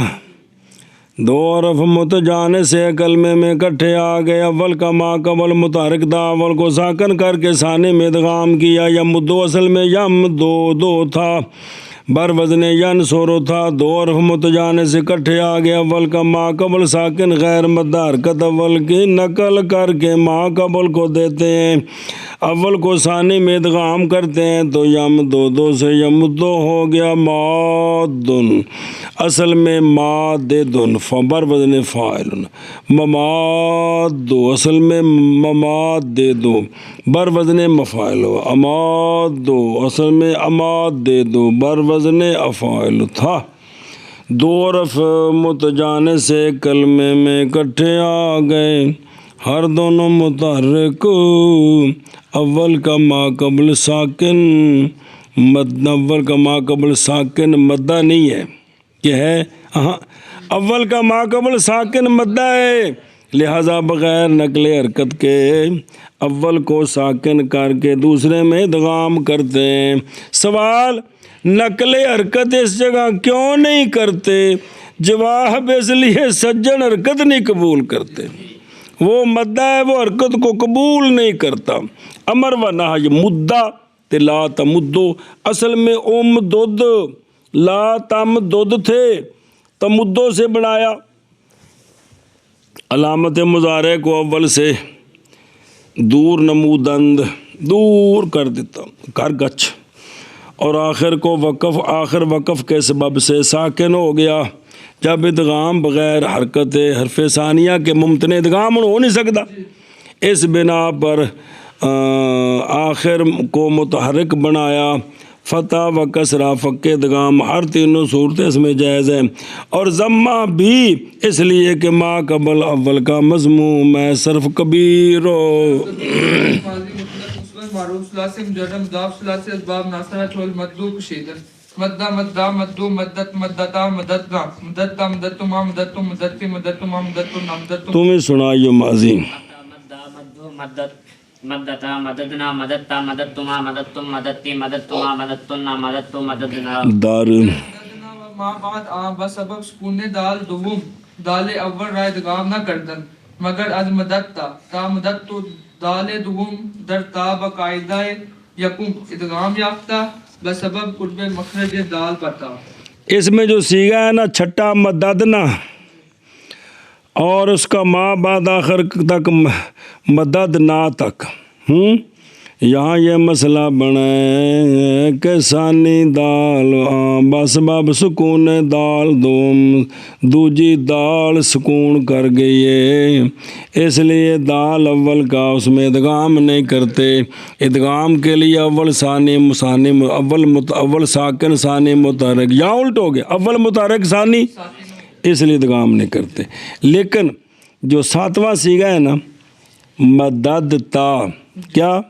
دو حرف متجانے سے کلمے میں کٹھے آ گئے. اول کا ما قبل متحرک دا اول کو ساکن کر کے ثانی میں ادغام کیا. یم دو اصل میں یم دو تھا، بر وزن ین سورو تھا. دو حرف متجانے سے کٹھے آ گئے. اول کا ما قبل ساکن غیر مدہ حرکت اول کی نقل کر کے ما قبل کو دیتے ہیں، اول کو ثانی میں ادغام کرتے ہیں تو یم دو سے یم دو ہو گیا مادن اصل میں ماددن بر وزن فاعل. مماد اصل میں مماد دو بر وزن مفاعل. اماد اصل میں اماد دو بر وزن افعال تھا. دو حرف متجانے سے کلمے میں اکٹھے آ گئے، ہر دونوں متحرک. اول کا ما قبل ساکن مد اول کا ما قبل ساکن مدہ نہیں ہے کہ ہے اول کا ما قبل ساکن مدہ ہے، لہذا بغیر نقل حرکت کے اول کو ساکن کر کے دوسرے میں ادغام کرتے ہیں. سوال نقل حرکت اس جگہ کیوں نہیں کرتے؟ جواب اس لیے سجن حرکت نہیں قبول کرتے، وہ مدہ ہے وہ حرکت کو قبول نہیں کرتا. امر و نہی مدہ تے لا تمدو اصل میں دودھ لا تم دودھ تھے، تمدوں سے بنایا، علامت مضارع کو اول سے دور نمودند دور کر دیتا، کر گچھ، اور آخر کو وقف، آخر وقف کے سبب سے ساکن ہو گیا۔ جب ادغام بغیر حرکت حرف ثانیہ کے ممتنع ادغام ہو نہیں سکتا، اس بنا پر آخر کو متحرک بنایا۔ فتح و کسرہ فک ادغام ہر تینوں صورتیں اس میں جائز ہیں، اور ضمہ بھی اس لیے کہ ما قبل اول کا مضموم ہے صرف کبیر ہو۔ معروف لازم جرم ضاف ثلاثی اسباب ناصرہ چول مدلو کشیدن مدہ مدہ مدو مدت مدتا مدتنا مدتا مدتما مدتو مدتی مدتما مدتنا مدتو۔ تمہیں سنائیو ماضی۔ مدہ مدو مدت مدتا مددنا مدتا مدتما مدتتم مدتی مدتما مدتنا مدتو مددنا۔ دار مددنا و ما بعد آن بسبب سکون دال دوم دال اول را ادغام نہ کردن مگر از مدتا تا مدتو دال دوم در تا بقاعدہ یکم ادغام یافتہ بسبب قرب مخرج دال پتا۔ اس میں جو سیگا ہے نا چھٹا مددنا اور اس کا ما بعد آخر تک مدد نا تک، یہاں یہ مسئلہ بنا ہے کہ ثانی دال بسبب سکون دال دوم دوجی دال سکون کر گئی ہے، اس لیے دال اول کا اس میں ادغام نہیں کرتے۔ ادغام کے لیے اول ثانی اول ساکن ثانی متحرک، یا الٹ ہو گیا اول متحرک ثانی، اس لیے ادغام نہیں کرتے۔ لیکن جو ساتواں سیگا ہے نا مددتا، کیا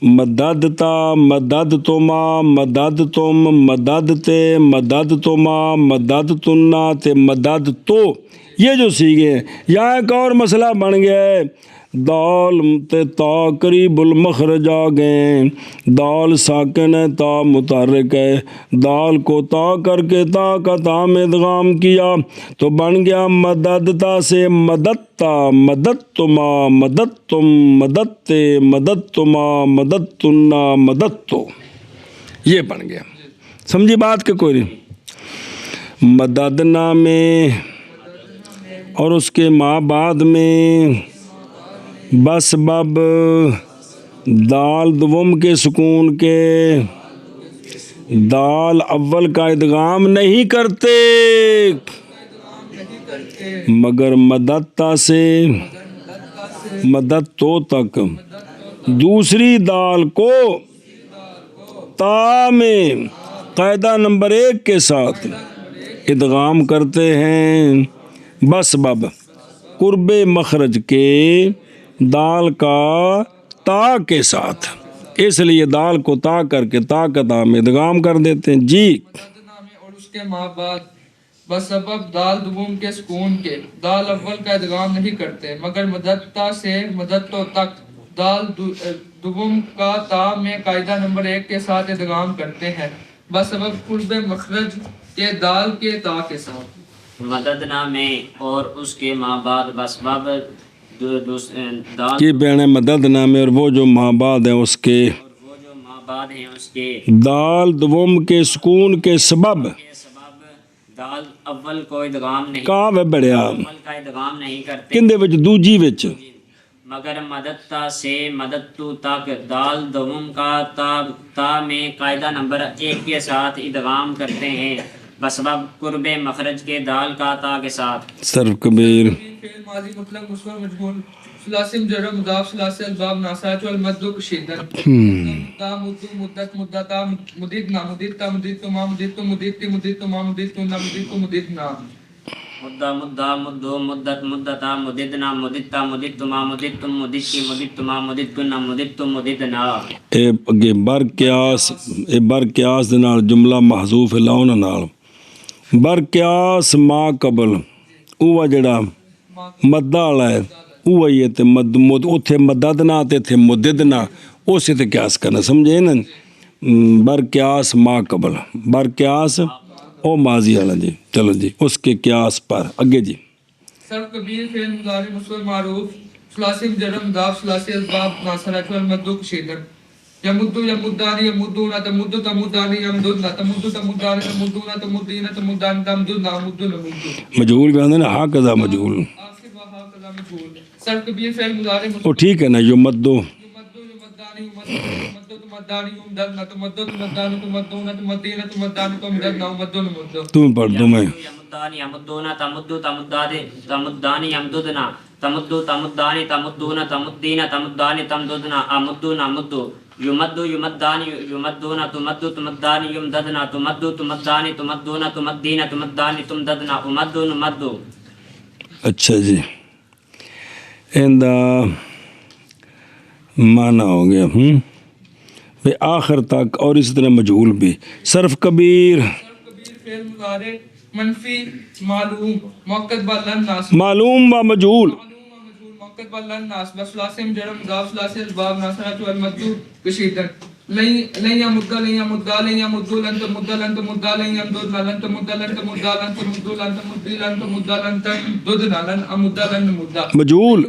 مددتا مدد تما مدد تم مدد تے مدد تما مدد تنا تے مدد تو، یہ جو سیگے ہیں یہاں ایک اور مسئلہ بن گیا ہے۔ دال تے تا قریب المخرج آ گئے، دال ساکن ہے تا متحرک ہے، دال کو تا کر کے تا کا تا میں ادغام کیا تو بن گیا مددتا سے مددتا مددتما مددتم مددتے مددتما مددتنا مددتو، یہ بن گیا۔ سمجھی بات کہ کوئی نہیں؟ مددنا میں اور اس کے ماں بعد میں بسبب دال دوم کے سکون کے دال اول کا ادغام نہیں کرتے مگر مددتا سے مدد تو تک دوسری دال کو تا میں قاعدہ نمبر 1 کے ساتھ ادغام کرتے ہیں بسبب قرب مخرج کے دال کا تا کے ساتھ، اس لیے دال کو تا کر کے تا کا تا میں ادغام کر دیتے ہیں۔ جی مددنا میں اور اس کے ماں بعد بسبب دال دوم کے سکون کے دال اول کا ادغام نہیں کرتے مگر مددتا سے مددتو تک دال دوم کا تا میں قاعدہ نمبر 1 کے ساتھ ادغام کرتے ہیں بسبب قرب مخرج کے دال کے تا کے ساتھ۔ مددنا میں اور اس کے ماں بعد بسبب دال کی بین مدد نامے اور وہ جو ماں بعد ہیں اس کے وہ جو ماں بعد ہیں اس کے دال دوم کے سکون کے سبب دال اول کو ادغام نہیں کہاں وے بڑھیا اول کا ادغام نہیں کرتے کندے وچ دوجی وچ مگر مددتا سے مددتو تک دال دوم کا تا میں قاعدہ نمبر 1 کے ساتھ ادغام کرتے ہیں بسبب قرب مخرج کے دال کا تا کے ساتھ۔ صرف کبیر فعل ماضی مطلق مصور مجهول ثلاثی مجرد مضاف ثلاثی اسباب ناصرہ والمد کشیدن تا مدو مدت مدتا مددنا مددتا مددتما مددتو مددتی مددتما مددتنا مددتو مددنا مدہ مدہ مدو مدت مدتا مددنا مددتا مددتما مددتم مددتی مددتما مددتنا مددتو مددنا۔ اے اگے بر قیاس دے نال جملہ محذوف لاؤن نال بر قیاس ما قبل اوہ جڑا مدہ والا ہے اوہ ہی تے مد اوتھے مددنا تے تھے مددنا اسے تے قیاس کرنا، سمجھے نا؟ بر قیاس ما قبل بر قیاس او ماضی والا جی، چلو جی اس کے قیاس پر اگے جی۔ صرف کبیر فعل مضارع مصور معروف ثلاثی مجرد مضاف ثلاثی اسباب ناصرہ والمد کشیدن يمد يمدان يمدون تمد تمدان يمددن تمد تمدان يمدون تمدين تمدان تمددن أمد نمد مجہول بھی آندھے نا ہاں کذا مجہول آخر وہاں کلا مجھول سر کبیر فعل مضارع وہ ٹھیک ہے نا یمدو يمد يمدان يمد تمدان يمدن تمد تمدان تمدون تمدين تمدان تمدن أمد نمد تم پڑھ دو میں يمدان يمدون تمد تمدان يمددنا تمد تمدان تمدون تمدين تمدان تمددنا أمد نمد يمد يمدان يمدون تمد تمدان يمددنا تمد تمدان تمدون تمدين تمدان تمددنا أمد نمد. اچھا جی معنی ہو گیا پھر آخر تک اور اسی طرح مجہول بھی صرف کبیر کبیر فعل مضارع منفی معلوم موقت بالن ناس معلوم و مجہول موقت بالن ناس بس لاسم جرم مضاف لاسی الباب ناصرہ جو المدو کشیدن لن يمد لن يمد لن يمد لن تمد لن تمد لن يمدد لن تمد لن تمد لن تمد لن تمد لن تمد لن تمددنا لن امد لن نمد مجہول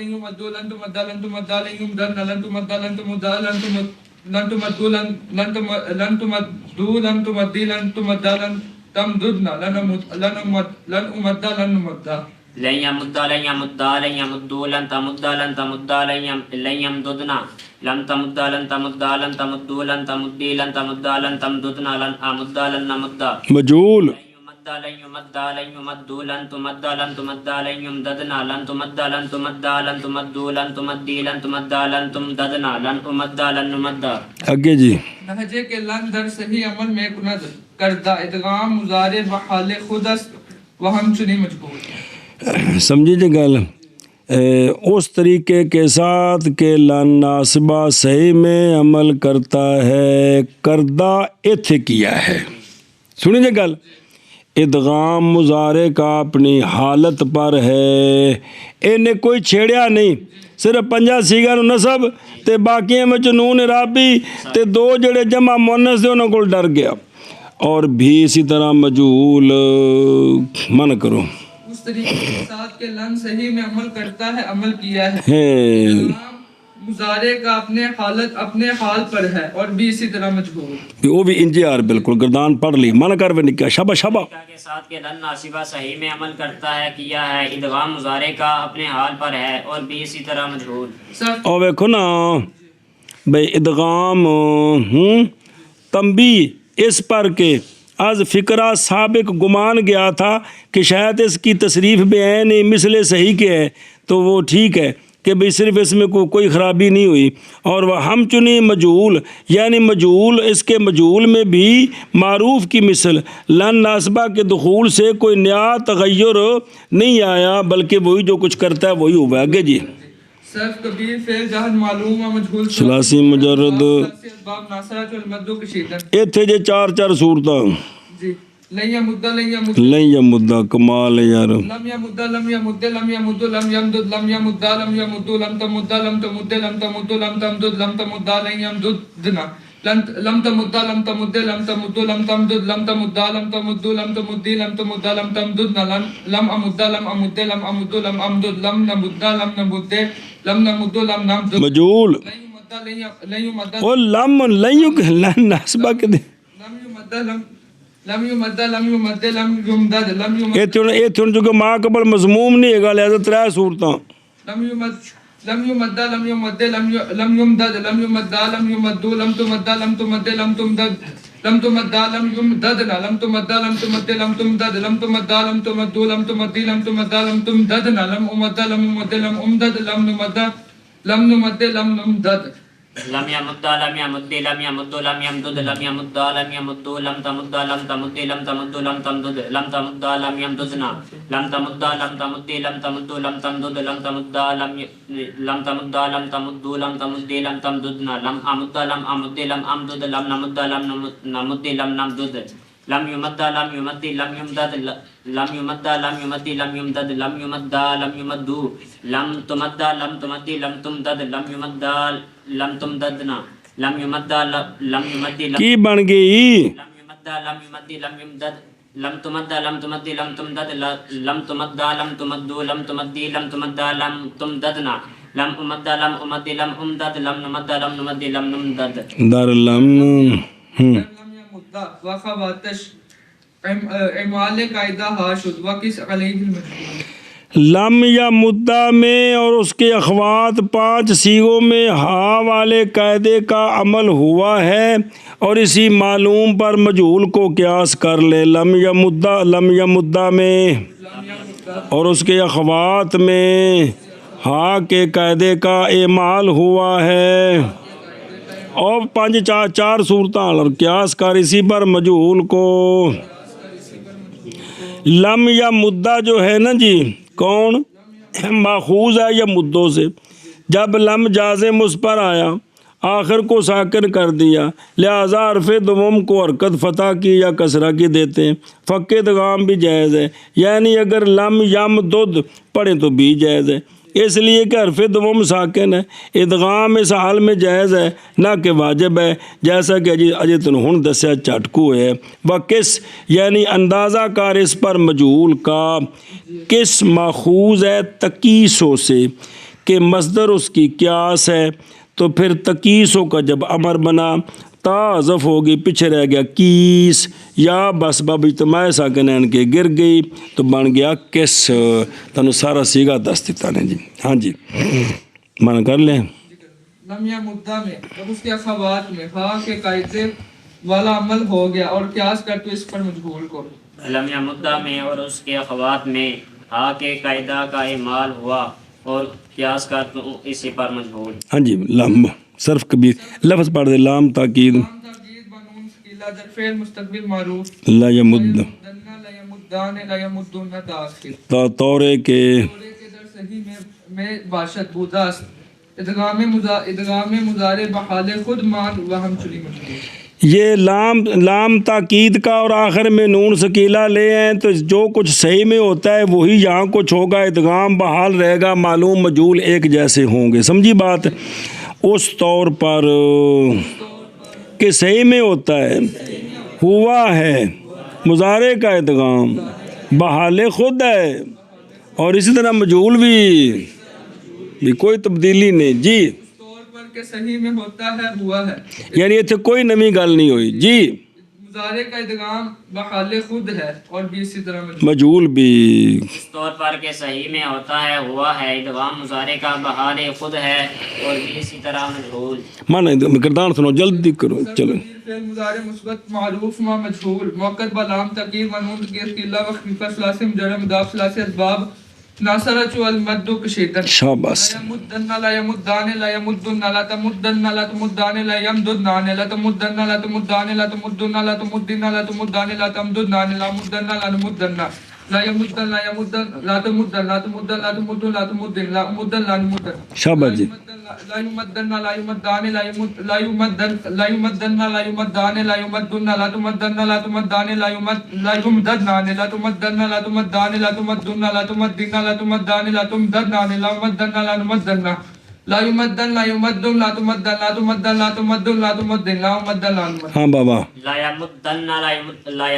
لن يمد لن تمد لن تمد لن يمدن لن تمد لن تمد لن تمد لن تمد لن تمد لن تمد لن تمد لن تمددنا لن امد لن امد لن نمد لن يمد لن يمد لن يمد لن تمد لن تمد لن يمددنا لن تمد لن تمد لن تمد لن تمد لن تمد لن تمددنا لن امد لن نمد مجہول لن يمد لن يمد لن تمد لن تمد لن يمددنا لن تمد لن تمد لن تمد لن تمدي لن تمد لن تمددنا لن امد لن نمد. آگے جی لہجے کے لن در صحیح عمل میں کند کردہ ادغام مضارع وحال خود است وہم چنی مجبور. سمجھی جی گل اس طریقے کے ساتھ کہ لن ناسبہ صحیح میں عمل کرتا ہے کردہ ایتھے کیا ہے. سنیں جی گل ادغام مضارع کا اپنی حالت پر ہے انہیں کوئی چھیڑیا نہیں صرف پنجا سیگا نو نصب تے باقی میں نون عرابی تے دو جڑے جمع مونس دے انہوں کو ڈر گیا اور بھی اسی طرح مجہول من کرو اس طریقے کے ساتھ کہ لن صحیح میں عمل کرتا ہے عمل کیا ہے مضارع کا اپنے حال پر ہے اور بھی اسی طرح مجبور وہ بھی انجیار بالکل گردان پڑھ لی من کر بھی نکیا شبہ شبہ کے ساتھ کہ لن ناصبہ صحیح میں عمل کرتا ہے کیا ہے ادغام مضارع کا اپنے حال پر ہے اور بھی اسی طرح مجہول. اور ویکھو نا بھئی ادغام تنبیہ اس پر کہ از فکرہ سابق گمان گیا تھا کہ شاید اس کی تصریف بعین مثل صحیح کے ہے تو وہ ٹھیک ہے کہ بھئی صرف اس میں کوئی خرابی نہیں ہوئی اور وہ ہم چنی مجہول یعنی مجہول اس کے مجہول میں بھی معروف کی مثل لن ناسبہ کے دخول سے کوئی نیا تغیر نہیں آیا بلکہ وہی جو کچھ کرتا ہے وہی ہوا. آگے جی صرف کبیر فعل جہد معلوم و مجہول ثلاثی مجرد باب ناصرہ جو المدو کشیدن ایتھے جے چار صورتاں جی لن يمد لن يمد لن یمدہ کمال ہے یار لم يمد لم يمد لم يمد لم يمدد لم يمد لم يمد لم تمد لم تمد لم تمد لم تمدد لم تمد لن يمددنا لم تمد لم تمد لم تمد لم تمدد لم تمد لم تمد لم تمدي لم تمد لم تمددنا لم امد لم امد لم امد لم امدد لم نمد لم نمد لم نمد لم نمدد مجہول لن يمد وہ لم لن ناسبہ کے دے لم يمد لم يمد لم يمدد لم يمد ایتھے جو کہ ماں قبل مضموم نہیں ہے گا لہذا ترائے صورتاں لم يمد لم يمد لم يمد لم يمدد لم يمد لم يمد لم تمد لم تمد لم تمدد لم تمد لم يمددنا لم تمد لم تمد لم تمدد لم تمد لم تمد لم تمدي لم تمد لم تمددنا لم امد لم امد لم امدد لم نمد لم نمد لم نمدد لم يمد لم يمد لم يمد لم يمدد لم يمد لم يمد لم تمد لم تمد لم تمد لم تمدد لم تمد لم يمددنا لم تمد لم تمد لم تمد لم تمدد لم تمد لم تمد لم تمد لم تمد لم تمددنا لم امد لم امد لم امدد لم نمد لم نمد لم نمدد لم يمد لم يمد لم يمدد لم يمد لم يمد لم يمدد لم يمد لم يمد لم تمد لم تمد لم تمدد لم يمد لم تمددنا لم يمد لم يمد کی بن گئی لم يمد لم يمد لم يمدد لم تمد لم تمد لم تمدد لم تمد لم تمد لم تمدي لم تمد لم تمددنا لم أمد لم أمد لم أمدد لم نمد لم نمد لم نمدد در لم لم يمد وخواتش اعمال قاعدہ ہا شد وکس علیہ المجهول لم یا مدہ میں اور اس کے اخوات 5 صیغوں میں ہا والے قاعدے کا عمل ہوا ہے اور اسی معلوم پر مجہول کو قیاس کر لے. لم یا مدہ میں اور اس کے اخوات میں ہا کے قاعدے کا اعمال ہوا ہے اور 4 صورتیں قیاس کر اسی پر مجہول کو. لم یا مدہ جو ہے نا جی کون ماخوذ ہے یا مدوں سے. جب لم جازم اس پر آیا آخر کو ساکن کر دیا لہذا حرف دوم کو حرکت فتح کی یا کسرہ کی دیتے ہیں. فک ادغام بھی جائز ہے یعنی اگر لم یم دد پڑھیں تو بھی جائز ہے اس لیے کہ حرف دوم ساکن ہے. ادغام اس حال میں جائز ہے نہ کہ واجب ہے جیسا کہ اجے تنہن دسیا چٹکو ہے. و کس یعنی اندازہ کار اس پر مجہول کا. کس ماخوذ ہے تکیسوں سے کہ مصدر اس کی قیاس ہے تو پھر تکیسوں کا جب امر بنا تا حذف ہوگی پیچھے رہ گیا کیس یا بس باب اجتماع ساکنین کے گر گئی تو بن گیا کس. تنو سارا سیگا دس دیتا نے جی. ہاں جی مانا کر لیں. لم یا مدہ میں اور اس کے اخوات میں ہا کے قاعدے والا عمل ہو گیا اور قیاس کر تو اس پر مجہول کو. لم یمدہ میں اور اس کے اخوات میں ہا کے قاعدہ کا اعمال ہوا اور قیاس کر تو اسی پر مجہول. ہاں جی لام صرف کبھی لفظ پڑھ دے لام تاکید لام تاکید بنون ثقیلہ در فعل مستقبل معروف لا یمد لا یمدان لا یمدون تاخیر تا طورے کے تورے کے در صحیح میں باشد بوداست ادغام مضارع بحال خود مان و ہم چلی مجبور. یہ لام تاکید کا اور آخر میں نون ثقیلہ لے ہیں تو جو کچھ صحیح میں ہوتا ہے وہی یہاں کچھ ہوگا. ادغام بحال رہے گا معلوم مجہول ایک جیسے ہوں گے. سمجھی بات. اس طور پر کہ صحیح میں ہوتا ہے ہوا ہے مضارع کا ادغام بحال خود ہے اور اسی طرح مجہول بھی کوئی تبدیلی نہیں جی. طور پر کہ صحیح میں ہوتا ہے ہوا ہے یعنی اتنے کوئی نمی گل نہیں ہوئی جی. مضارع کا ادغام بحال خود ہے اور بھی اسی طرح مجہول بھی اس طور پر کہ صحیح میں ہوتا ہے ہوا ہے ادغام مضارع کا بحال خود ہے اور بھی اسی طرح مجہول. مانا کردار سنو جلدی کرو چلو. فعل مضارع مثبت معروف ما مجهول موقت بلام تقیر ونون تقیر قلہ و خفیفہ ثلاثی مجرد مضاف ثلاثی اسباب ناصرہ چو المد کشیدن. شاباس. لا یمدن لا یمدان لا یمدن لا تمدن لا تمدان لا یمددن لا تمدن لا تمدان لا تمدن لا تمدن لا تمدان لا تمدن لا مدن لا نمدن لا یمدن لا یمدن لا تمدن لا تمدن لا تمدن لا تمدن لا مدن لا نمدن. شاباس جی. لا يمدن لا يمدان لا يمد لا يمدن لا يمدن لا يمدان لا يمدن لا تمدن لا تمدان لا يمد لا يمدن لا تمدن لا تمدان لا تمدن لا تمدن لا تمدان لا تمدن لا مدن لا نمدن لا يمدن لا يمدن لا تمدن لا تمدن لا تمدن لا تمدن لا مدن لا نمدن. ہاں بابا. لا یمدن لا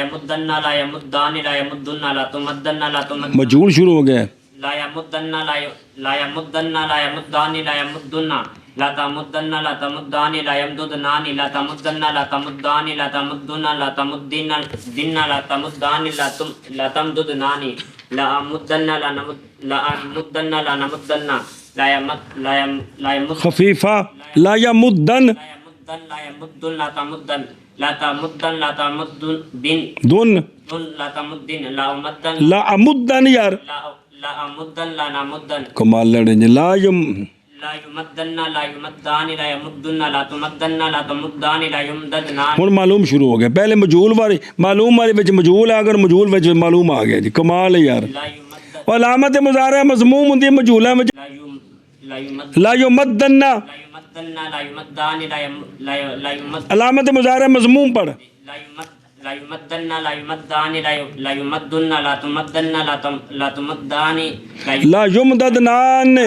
یمدن لا یمدان لا یمدن لا تمدن لا تمدن مجہول شروع ہو گیا. لا یمدن لا یمدن لا یمدان لا یمدن لا تمدن لا تمدان لا یمددنان لا تمدن لا تمدان لا تمدن لا تمدن دن لا تمدان لا تمددنان لا مدن لا مدن لا نمدن لا يمد خفیفہ لا یمدن لا يمدن لا تمدن لا تمدن لا تمدن دن لا تمدن لا مدن لا امدن یار لا مدن لا نمدن کمال لڑیں گے. لا یمدن لا یمدان لا یمدن لا تمدن لا تمدان لا یمددنان. ہن معلوم شروع ہو گیا. پہلے مجہول والی معلوم والی وچ مجہول ہے اگر مجہول وچ معلوم آ گیا جی. کمال ہے یار. لا یمدن اور علامت مضارع مضموم ہوندی ہے مجہول ہے. لا یمدن لا یمدن لا یمدان لا یمد علامت مضارع مضموم پڑھ. لا یمدن لا یمدان لا یمدن لا تمدن لا تمدان لا یمددنان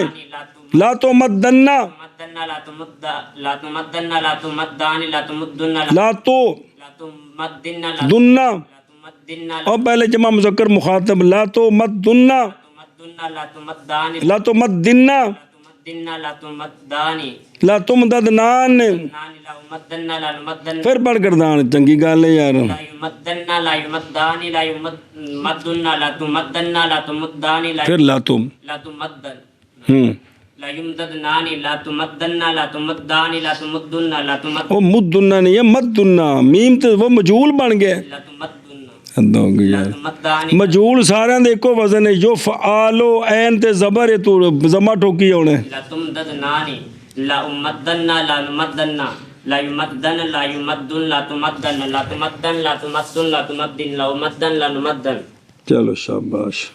لا تمدن لا تمدن لا تمدان لا تمدن لا تو تمدن دن تمدن اور پہلے جمع مذکر مخاطب لا تو مدن لا تمدان لا تو مدن تمدن لا تمدانی لا تمدد نان نان لا مدن لا نمدن پھر پڑھ کر دان چنگی گل ہے یار. لا يمدن لا يمدانی لا يمدن لا تمدن لا تمدانی پھر لا تم لا تمدن ہوں لا يمددنانی لا تمدن لا تمدانی لا تمدن لا تمد وہ مدنا نہیں ہے مدنا میم تے وہ مجہول بن گئے. لا تمدن حد ہو گئی لا یار. تمدانی مجہول سارے دے ایکو وزن ہے جو فعالو عین تے زبر ہے تو زما ٹھوکی ہونے. لا تمددنانی لا امدن لا نمدن لا يمدن لا يمدن لا تمدن لا تمدن لا تمدن لا تمدن لا امدن لا نمدن. چلو شاباش.